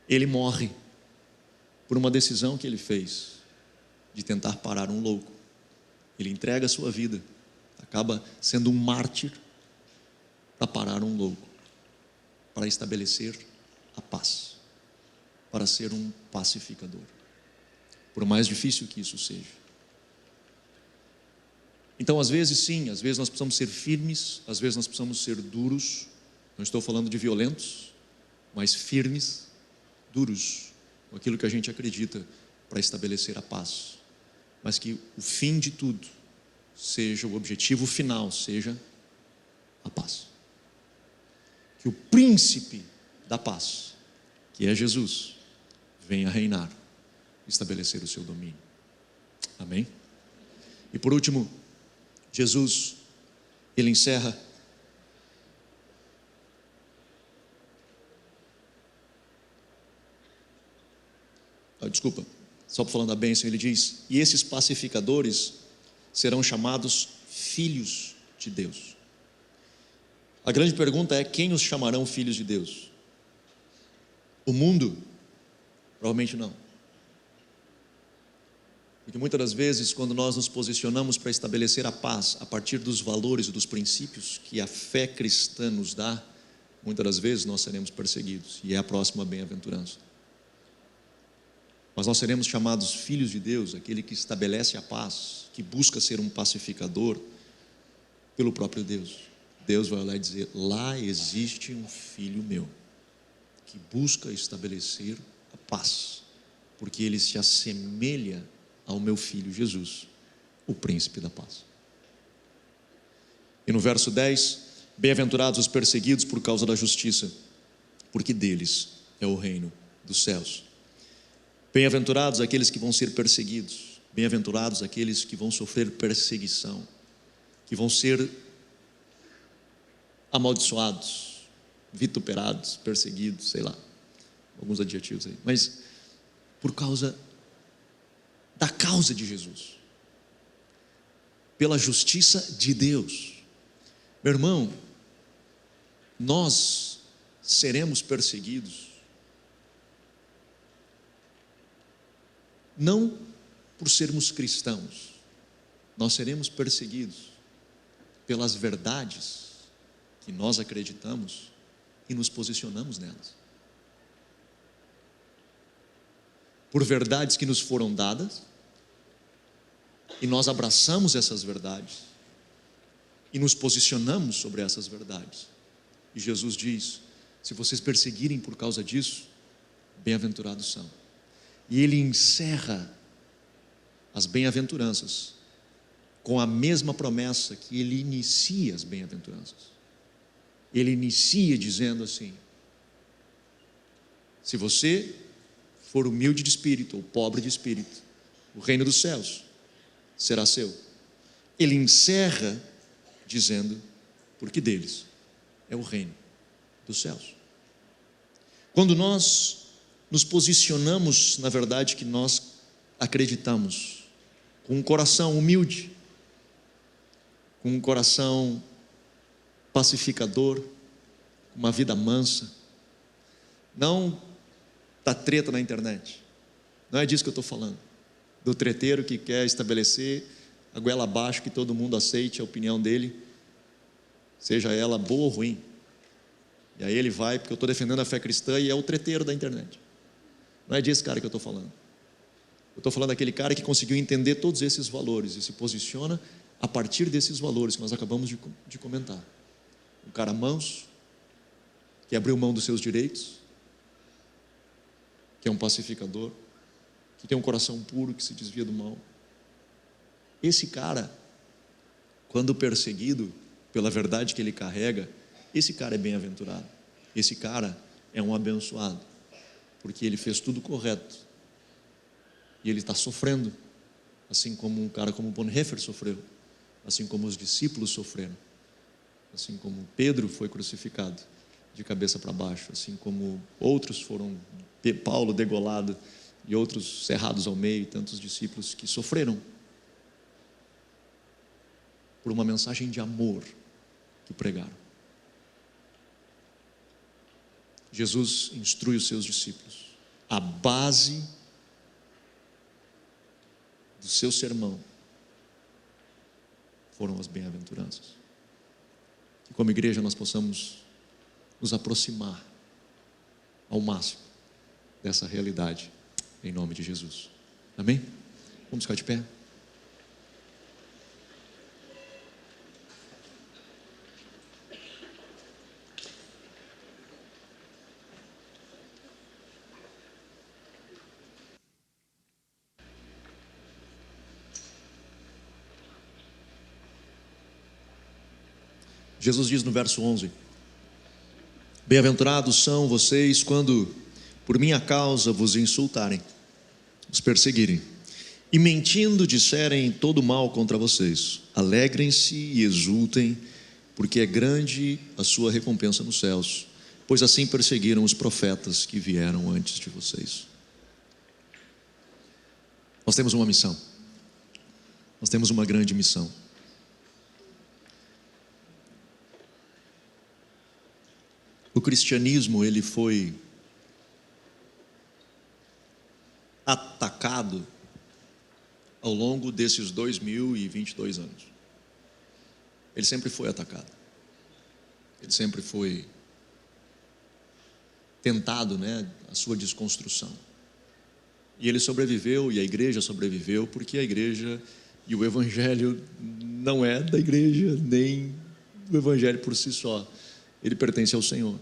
Ele morre por uma decisão que ele fez de tentar parar um louco. Ele entrega a sua vida, acaba sendo um mártir para parar um louco, para estabelecer a paz, para ser um pacificador, por mais difícil que isso seja. Então, às vezes sim, às vezes nós precisamos ser firmes, às vezes nós precisamos ser duros. Não estou falando de violentos, mas firmes, duros, com aquilo que a gente acredita, para estabelecer a paz. Mas que o fim de tudo seja, o objetivo final seja a paz. Que o príncipe da paz, que é Jesus, venha reinar, estabelecer o seu domínio. Amém? E por último, Jesus, ele encerra só falando da bênção, ele diz: e esses pacificadores serão chamados filhos de Deus. A grande pergunta é: quem os chamarão filhos de Deus? O mundo? Provavelmente não. Porque muitas das vezes, quando nós nos posicionamos para estabelecer a paz a partir dos valores e dos princípios que a fé cristã nos dá, muitas das vezes nós seremos perseguidos, e é a próxima bem-aventurança. Mas nós seremos chamados filhos de Deus, aquele que estabelece a paz, que busca ser um pacificador pelo próprio Deus. Deus vai lá e dizer: lá existe um filho meu, que busca estabelecer a paz, porque ele se assemelha ao meu filho Jesus, o príncipe da paz. E no verso 10, bem-aventurados os perseguidos por causa da justiça, porque deles é o reino dos céus. Bem-aventurados aqueles que vão ser perseguidos, bem-aventurados aqueles que vão sofrer perseguição, que vão ser amaldiçoados, vituperados, perseguidos, sei lá, alguns adjetivos aí, mas por causa da causa de Jesus, pela justiça de Deus. Meu irmão, nós seremos perseguidos não por sermos cristãos, nós seremos perseguidos pelas verdades que nós acreditamos e nos posicionamos nelas, por verdades que nos foram dadas, e nós abraçamos essas verdades e nos posicionamos sobre essas verdades. E Jesus diz: se vocês perseguirem por causa disso, bem-aventurados são. E ele encerra as bem-aventuranças com a mesma promessa que ele inicia as bem-aventuranças. Ele inicia dizendo assim: se você for humilde de espírito ou pobre de espírito, o reino dos céus será seu. Ele encerra dizendo: porque deles é o reino dos céus. Quando nós nos posicionamos na verdade que nós acreditamos, com um coração humilde, com um coração pacificador, uma vida mansa, não da treta na internet. Não é disso que eu estou falando. Do treteiro que quer estabelecer a goela abaixo, que todo mundo aceite a opinião dele, seja ela boa ou ruim. E aí ele vai, porque eu estou defendendo a fé cristã, e é o treteiro da internet. Não é desse cara que eu estou falando. Eu estou falando daquele cara que conseguiu entender todos esses valores e se posiciona a partir desses valores que nós acabamos de comentar. Um cara manso, que abriu mão dos seus direitos, que é um pacificador, que tem um coração puro, que se desvia do mal. Esse cara, quando perseguido pela verdade que ele carrega, esse cara é bem-aventurado. Esse cara é um abençoado, porque ele fez tudo correto. E ele está sofrendo, assim como um cara como Bonhoeffer sofreu, assim como os discípulos sofreram, assim como Pedro foi crucificado de cabeça para baixo, assim como outros foram, Paulo degolado e outros cerrados ao meio, e tantos discípulos que sofreram por uma mensagem de amor que pregaram. Jesus instrui os seus discípulos. A base do seu sermão foram as bem-aventuranças. Que como igreja nós possamos nos aproximar ao máximo dessa realidade, em nome de Jesus. Amém? Vamos ficar de pé? Jesus diz no verso 11: bem-aventurados são vocês quando por minha causa vos insultarem, os perseguirem e mentindo disserem todo mal contra vocês. Alegrem-se e exultem, porque é grande a sua recompensa nos céus, pois assim perseguiram os profetas que vieram antes de vocês. Nós temos uma missão, nós temos uma grande missão. O cristianismo, ele foi atacado ao longo desses 2022 anos. Ele sempre foi atacado. Ele sempre foi tentado, a sua desconstrução. E ele sobreviveu, e a igreja sobreviveu, porque a igreja e o evangelho não é da igreja, nem o evangelho por si só. Ele pertence ao Senhor.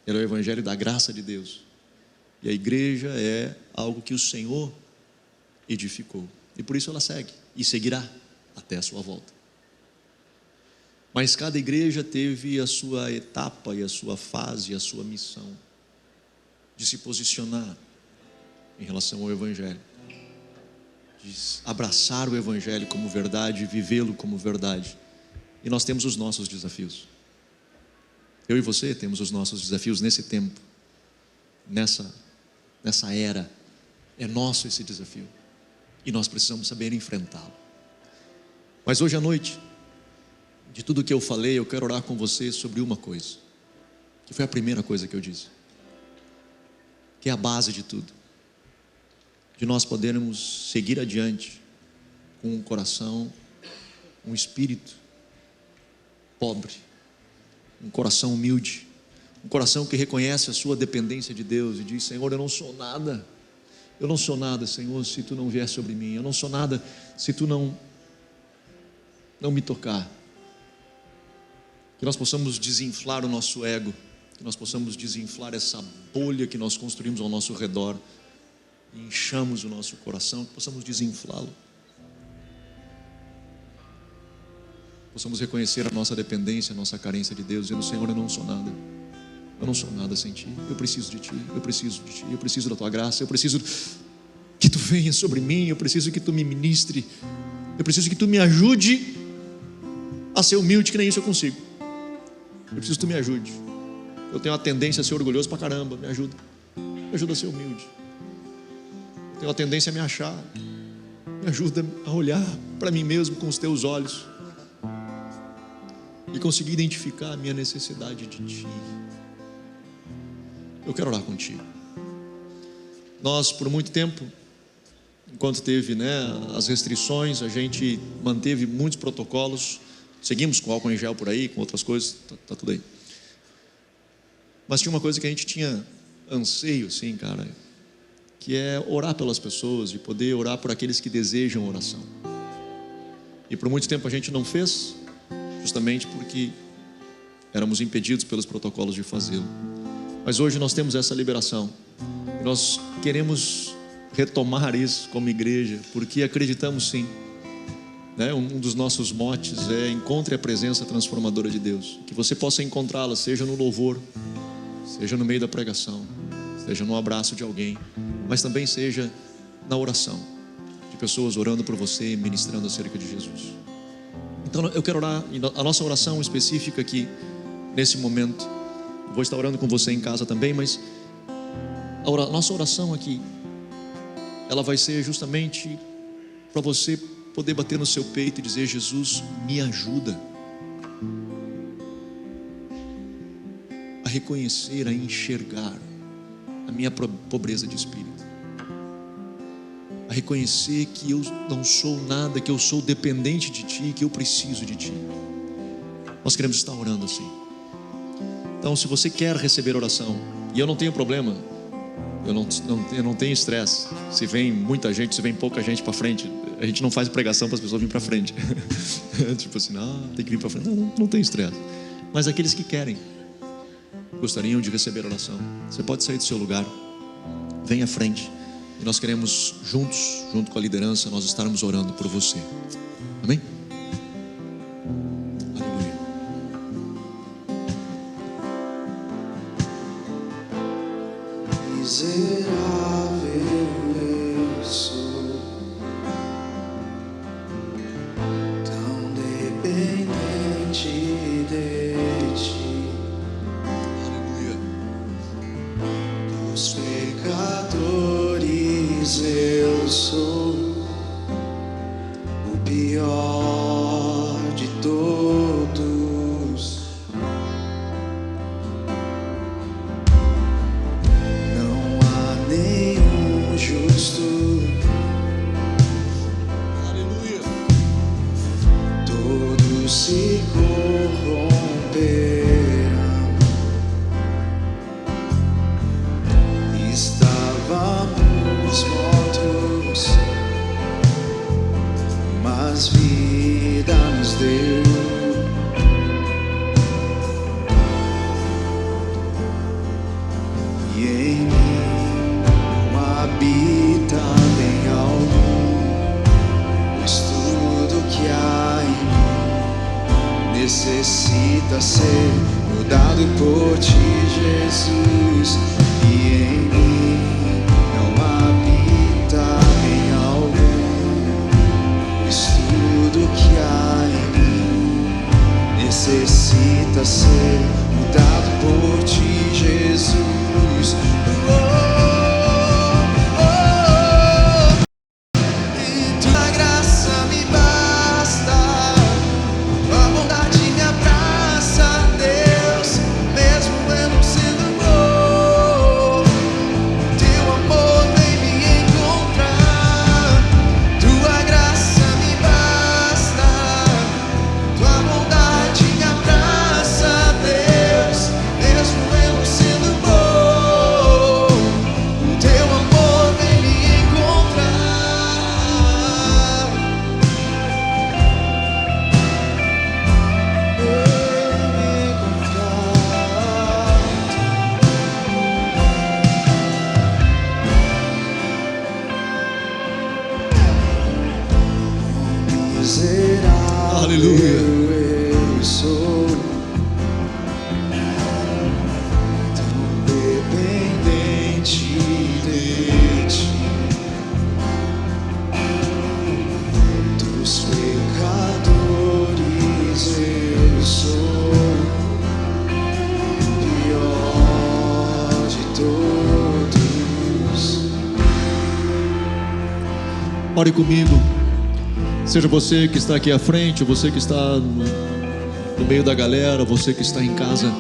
Ele é o evangelho da graça de Deus. E a igreja é algo que o Senhor edificou. E por isso ela segue e seguirá até a sua volta. Mas cada igreja teve a sua etapa e a sua fase, a sua missão de se posicionar em relação ao evangelho, de abraçar o evangelho como verdade, vivê-lo como verdade. E nós temos os nossos desafios. Eu e você temos os nossos desafios nesse tempo, nessa era. É nosso esse desafio e nós precisamos saber enfrentá-lo. Mas hoje à noite, de tudo que eu falei, eu quero orar com você sobre uma coisa, que foi a primeira coisa que eu disse, que é a base de tudo, de nós podermos seguir adiante com um coração, um espírito pobre, um coração humilde, um coração que reconhece a sua dependência de Deus e diz: Senhor, eu não sou nada, Senhor, se tu não vier sobre mim, eu não sou nada se tu não me tocar. Que nós possamos desinflar o nosso ego, que nós possamos desinflar essa bolha que nós construímos ao nosso redor e enchamos o nosso coração, que possamos desinflá-lo, possamos reconhecer a nossa dependência, a nossa carência de Deus, dizendo: Senhor, eu não sou nada sem Ti, eu preciso de Ti, eu preciso da Tua graça, eu preciso que Tu venha sobre mim, eu preciso que Tu me ministre, eu preciso que Tu me ajude a ser humilde, que nem isso eu consigo. Eu preciso que Tu me ajude. Eu tenho uma tendência a ser orgulhoso pra caramba, me ajuda a ser humilde. Eu tenho uma tendência a me achar, me ajuda a olhar para mim mesmo com os Teus olhos e conseguir identificar a minha necessidade de Ti. Eu quero orar contigo. Nós, por muito tempo, enquanto teve, as restrições, a gente manteve muitos protocolos, seguimos com álcool em gel por aí, com outras coisas, tá tudo aí. Mas tinha uma coisa que a gente tinha anseio, assim, cara, que é orar pelas pessoas, de poder orar por aqueles que desejam oração. E por muito tempo a gente não fez, justamente porque éramos impedidos pelos protocolos de fazê-lo. Mas hoje nós temos essa liberação. E nós queremos retomar isso como igreja, porque acreditamos sim. Um dos nossos motes é: encontre a presença transformadora de Deus. Que você possa encontrá-la, seja no louvor, seja no meio da pregação, seja no abraço de alguém, mas também seja na oração, de pessoas orando por você, ministrando acerca de Jesus. Então eu quero orar, a nossa oração específica aqui, nesse momento, vou estar orando com você em casa também, mas a nossa oração aqui, ela vai ser justamente para você poder bater no seu peito e dizer: Jesus, me ajuda a reconhecer, a enxergar a minha pobreza de espírito, a reconhecer que eu não sou nada, que eu sou dependente de Ti, que eu preciso de Ti. Nós queremos estar orando assim. Então, se você quer receber oração, e eu não tenho problema, eu não tenho estresse, se vem muita gente, se vem pouca gente para frente, a gente não faz pregação para as pessoas virem para frente. Tipo assim, tem que vir para frente. Não tem estresse. Mas aqueles que querem, gostariam de receber oração, você pode sair do seu lugar, vem à frente, e nós queremos juntos, junto com a liderança, nós estarmos orando por você. Amém? Aleluia. Miserável eu sou, tão dependente de Ti. Dos pecadores eu sou o pior de todos. Não há nenhum justo. Aleluia. Todos se corromperam. Estávamos mortos, mas vida nos deu. E em mim não habita bem algum, pois tudo que há em mim necessita ser mudado por Ti, Jesus. E em mim não habita bem algum, pois tudo que há em mim necessita ser mudado por Ti, Jesus. E Tua graça me basta, Tua bondade me abraça, Deus, mesmo eu não sendo bom. Teu amor vem me encontrar, Tua graça me basta, Tua bondade me abraça, Deus, mesmo eu não sendo bom. Teu amor vem me encontrar, miserável Aleluia. eu sou, tão dependente de Ti. Dos pecadores eu sou o pior de todos. Ore comigo. Seja você que está aqui à frente, ou você que está no meio da galera, você que está em casa,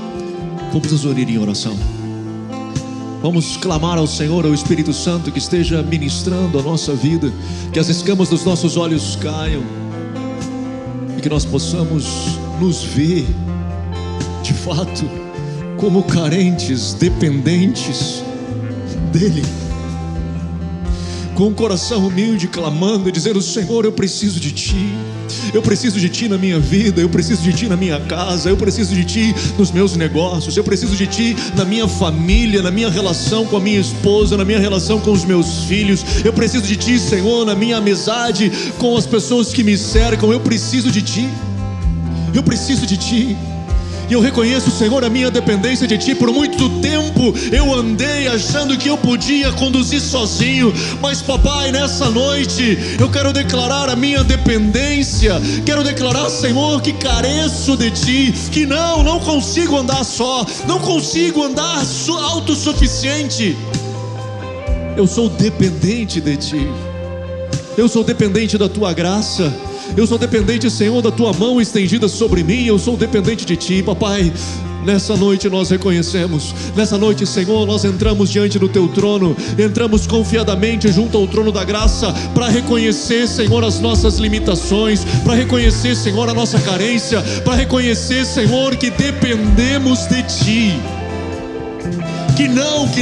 vamos nos unir em oração. Vamos clamar ao Senhor, ao Espírito Santo, que esteja ministrando a nossa vida, que as escamas dos nossos olhos caiam e que nós possamos nos ver de fato como carentes, dependentes dEle, com um coração humilde, clamando e dizendo: Senhor, eu preciso de Ti. Eu preciso de Ti na minha vida, eu preciso de Ti na minha casa, eu preciso de Ti nos meus negócios, eu preciso de Ti na minha família, na minha relação com a minha esposa, na minha relação com os meus filhos. Eu preciso de Ti, Senhor, na minha amizade com as pessoas que me cercam. Eu preciso de Ti, eu preciso de Ti. E eu reconheço, Senhor, a minha dependência de Ti. Por muito tempo eu andei achando que eu podia conduzir sozinho, mas papai, nessa noite eu quero declarar a minha dependência. Quero declarar, Senhor, que careço de Ti, que não consigo andar só, não consigo andar autossuficiente. Eu sou dependente de Ti, eu sou dependente da Tua graça. Eu sou dependente, Senhor, da Tua mão estendida sobre mim. Eu sou dependente de Ti, papai. Nessa noite nós reconhecemos, nessa noite, Senhor, nós entramos diante do Teu trono, entramos confiadamente junto ao trono da graça, para reconhecer, Senhor, as nossas limitações, para reconhecer, Senhor, a nossa carência, para reconhecer, Senhor, que dependemos de Ti. Que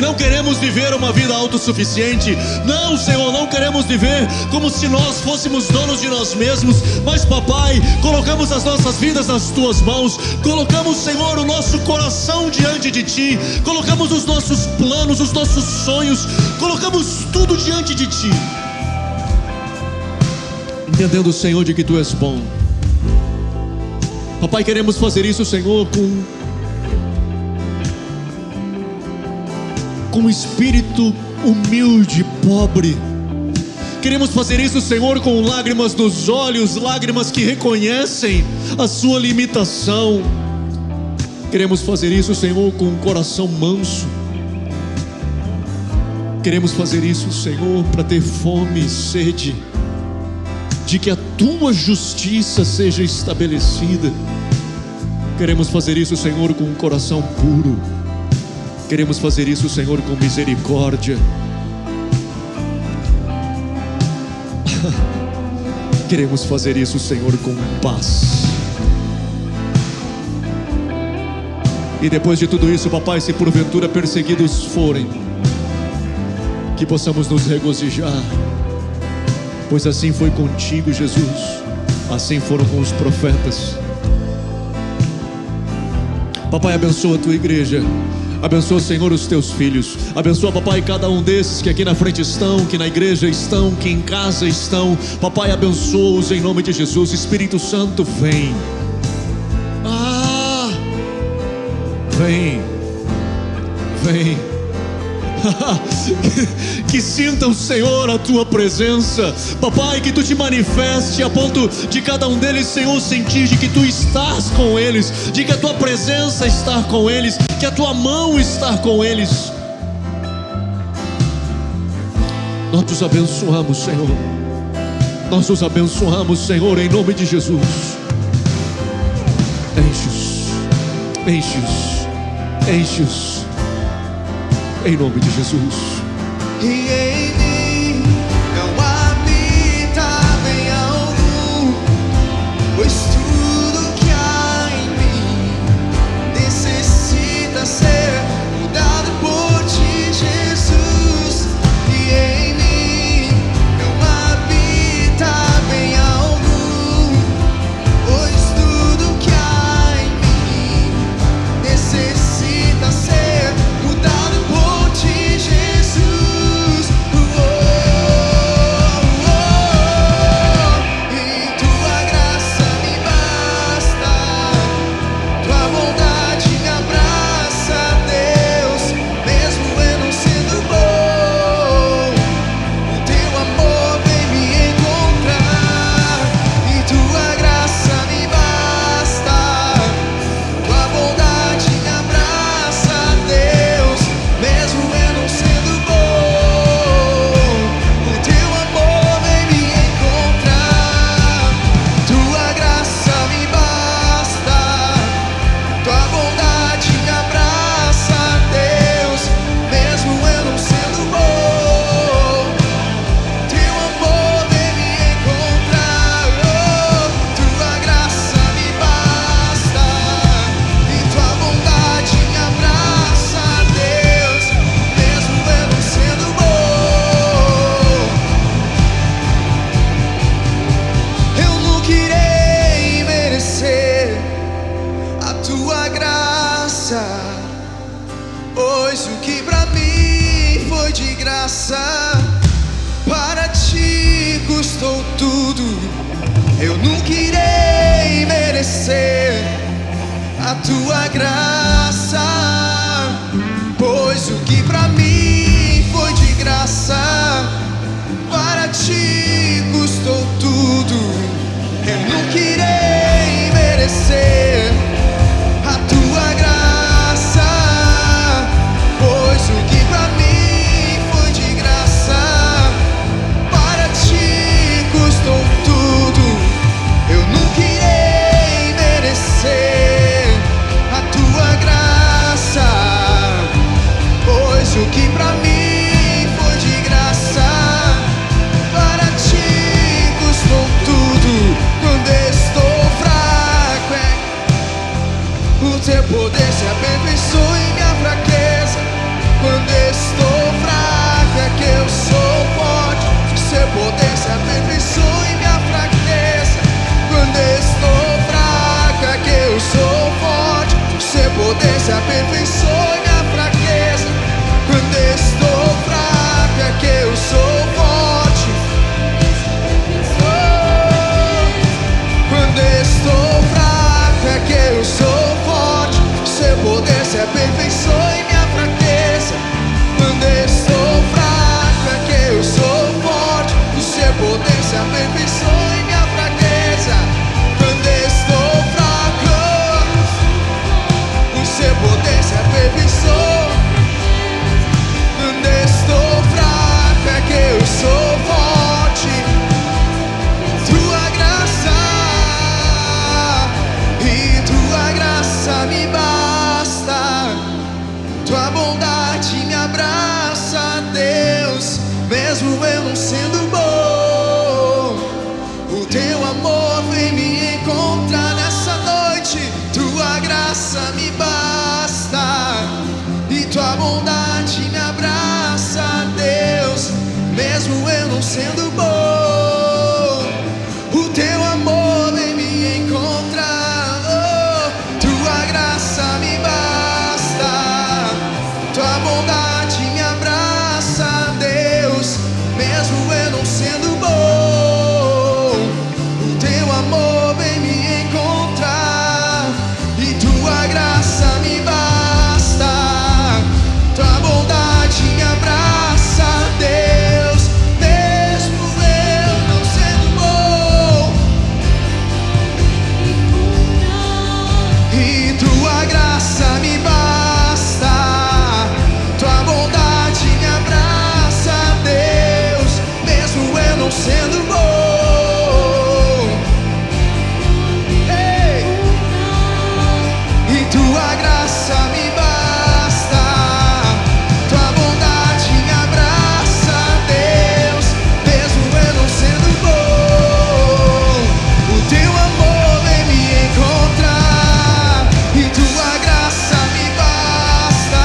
não queremos viver uma vida autossuficiente. Não, Senhor, não queremos viver como se nós fôssemos donos de nós mesmos. Mas, papai, colocamos as nossas vidas nas Tuas mãos. Colocamos, Senhor, o nosso coração diante de Ti. Colocamos os nossos planos, os nossos sonhos. Colocamos tudo diante de Ti, entendendo, Senhor, de que Tu és bom. Papai, queremos fazer isso, Senhor, com um espírito humilde, pobre. Queremos fazer isso, Senhor, com lágrimas nos olhos, lágrimas que reconhecem a sua limitação. Queremos fazer isso, Senhor, com um coração manso. Queremos fazer isso, Senhor, para ter fome e sede de que a Tua justiça seja estabelecida. Queremos fazer isso, Senhor, com um coração puro. Queremos fazer isso, Senhor, com misericórdia. Queremos fazer isso, Senhor, com paz. E depois de tudo isso, papai, se porventura perseguidos forem, que possamos nos regozijar, pois assim foi contigo, Jesus, assim foram com os profetas. Papai, abençoa a Tua igreja. Abençoa, Senhor, os Teus filhos. Abençoa, papai, cada um desses que aqui na frente estão, que na igreja estão, que em casa estão. Papai, abençoa-os em nome de Jesus. Espírito Santo, vem. Vem. Que sintam, Senhor, a Tua presença. Papai, que Tu te manifeste a ponto de cada um deles, Senhor, sentir de que Tu estás com eles, de que a Tua presença está com eles, que a Tua mão está com eles. Nós os abençoamos, Senhor. Nós os abençoamos, Senhor, em nome de Jesus. Enche-os, em nome de Jesus. E em mim não habita bem algum, pois tudo que há em mim necessita ser mudado por Ti, Jesus. E em mim não habita bem algum, pois tudo que há em mim necessita ser mudado por Ti, Jesus. tudo. Eu nunca irei merecer a tua graça, pois o que pra mim foi de graça, para ti custou tudo. Eu nunca irei merecer a tua graça, pois o que pra mim foi de graça, para ti custou tudo. Eu nunca irei merecer a tua graça, pois o que pra mim foi de graça, para ti custou tudo. Quando estou fraco, o teu poder se aperfeiçoa em minha fraqueza. Quando estou fraco é que eu sou forte, o seu poder se aperfeiçoa em minha fraqueza. Quando estou fraco é que eu sou forte, o seu poder se aperfeiçoa em minha fraqueza. Quando estou fraco é que eu sou forte. Quando estou fraco é que eu sou forte, o seu poder se aperfeiçoa em minha fraqueza. Quando estou fraco é que eu sou forte, o seu poder se aperfeiçoa em minha fraqueza. Quando estou fraco, o seu poder se aperfeiçoa. Quando estou fraco é que eu sou forte. Tua graça e tua graça me basta. Tua bondade me abraça, Deus, mesmo eu não sendo bom. O teu amor vem me encontrar nessa noite. Tua graça me basta e tua bondade me abraça, Deus, mesmo eu não sendo bom. O teu amor vem me encontrar, oh, tua graça me basta, tua bondade me abraça, Deus, mesmo eu não sendo bom. O teu amor vem me encontrar e tua graça me basta, tua bondade me abraça, Deus, mesmo eu não sendo bom. E tua graça me basta, tua bondade me abraça, Deus, mesmo eu não sendo bom. Ei! E tua graça me basta, tua bondade me abraça, Deus, mesmo eu não sendo bom. O teu amor vem me encontrar e tua graça me basta.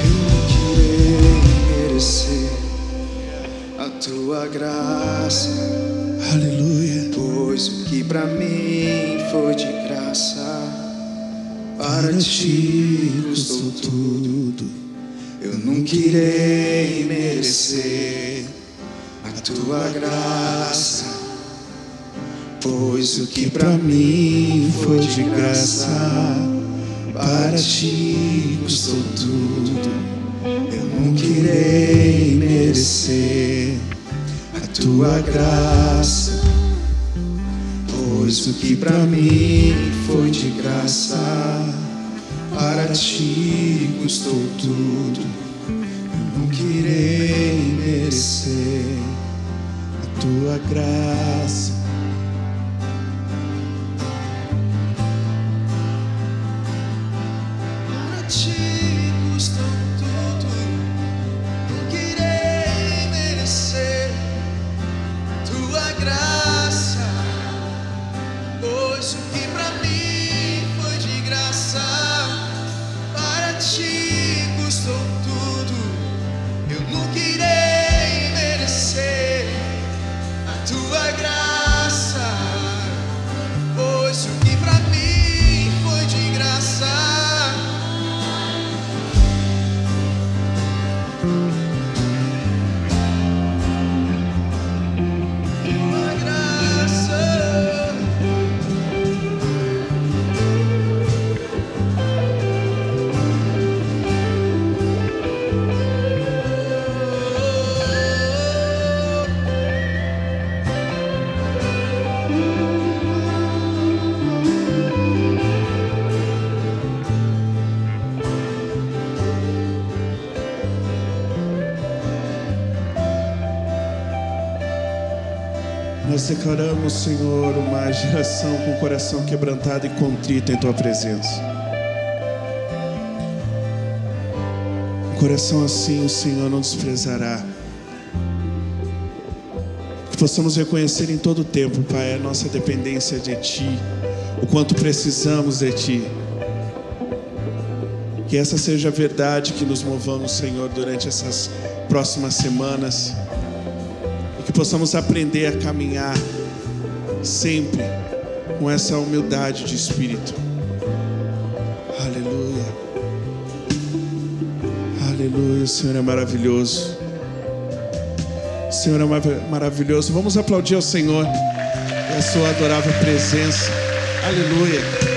Eu não queria merecer a tua graça, Aleluia. pois o que pra mim foi de graça, para ti custou tudo. Eu nunca irei merecer a tua graça, pois o que pra mim foi de graça, para ti custou tudo. Eu nunca irei merecer a tua graça, pois o que pra mim foi de graça, para ti custou tudo. Eu nunca irei merecer A tua graça. para ti custou tudo. Nunca irei merecer tua graça, pois o que pra mim foi de graça. Nós declaramos, Senhor, uma geração com o coração quebrantado e contrito em Tua presença. Um coração assim o Senhor não desprezará. Que possamos reconhecer em todo o tempo, Pai, a nossa dependência de Ti, o quanto precisamos de Ti. Que essa seja a verdade que nos movamos, Senhor, durante essas próximas semanas. E que possamos aprender a caminhar sempre com essa humildade de espírito. Aleluia. Aleluia, o Senhor é maravilhoso. O Senhor é maravilhoso. Vamos aplaudir ao Senhor e a sua adorável presença. Aleluia.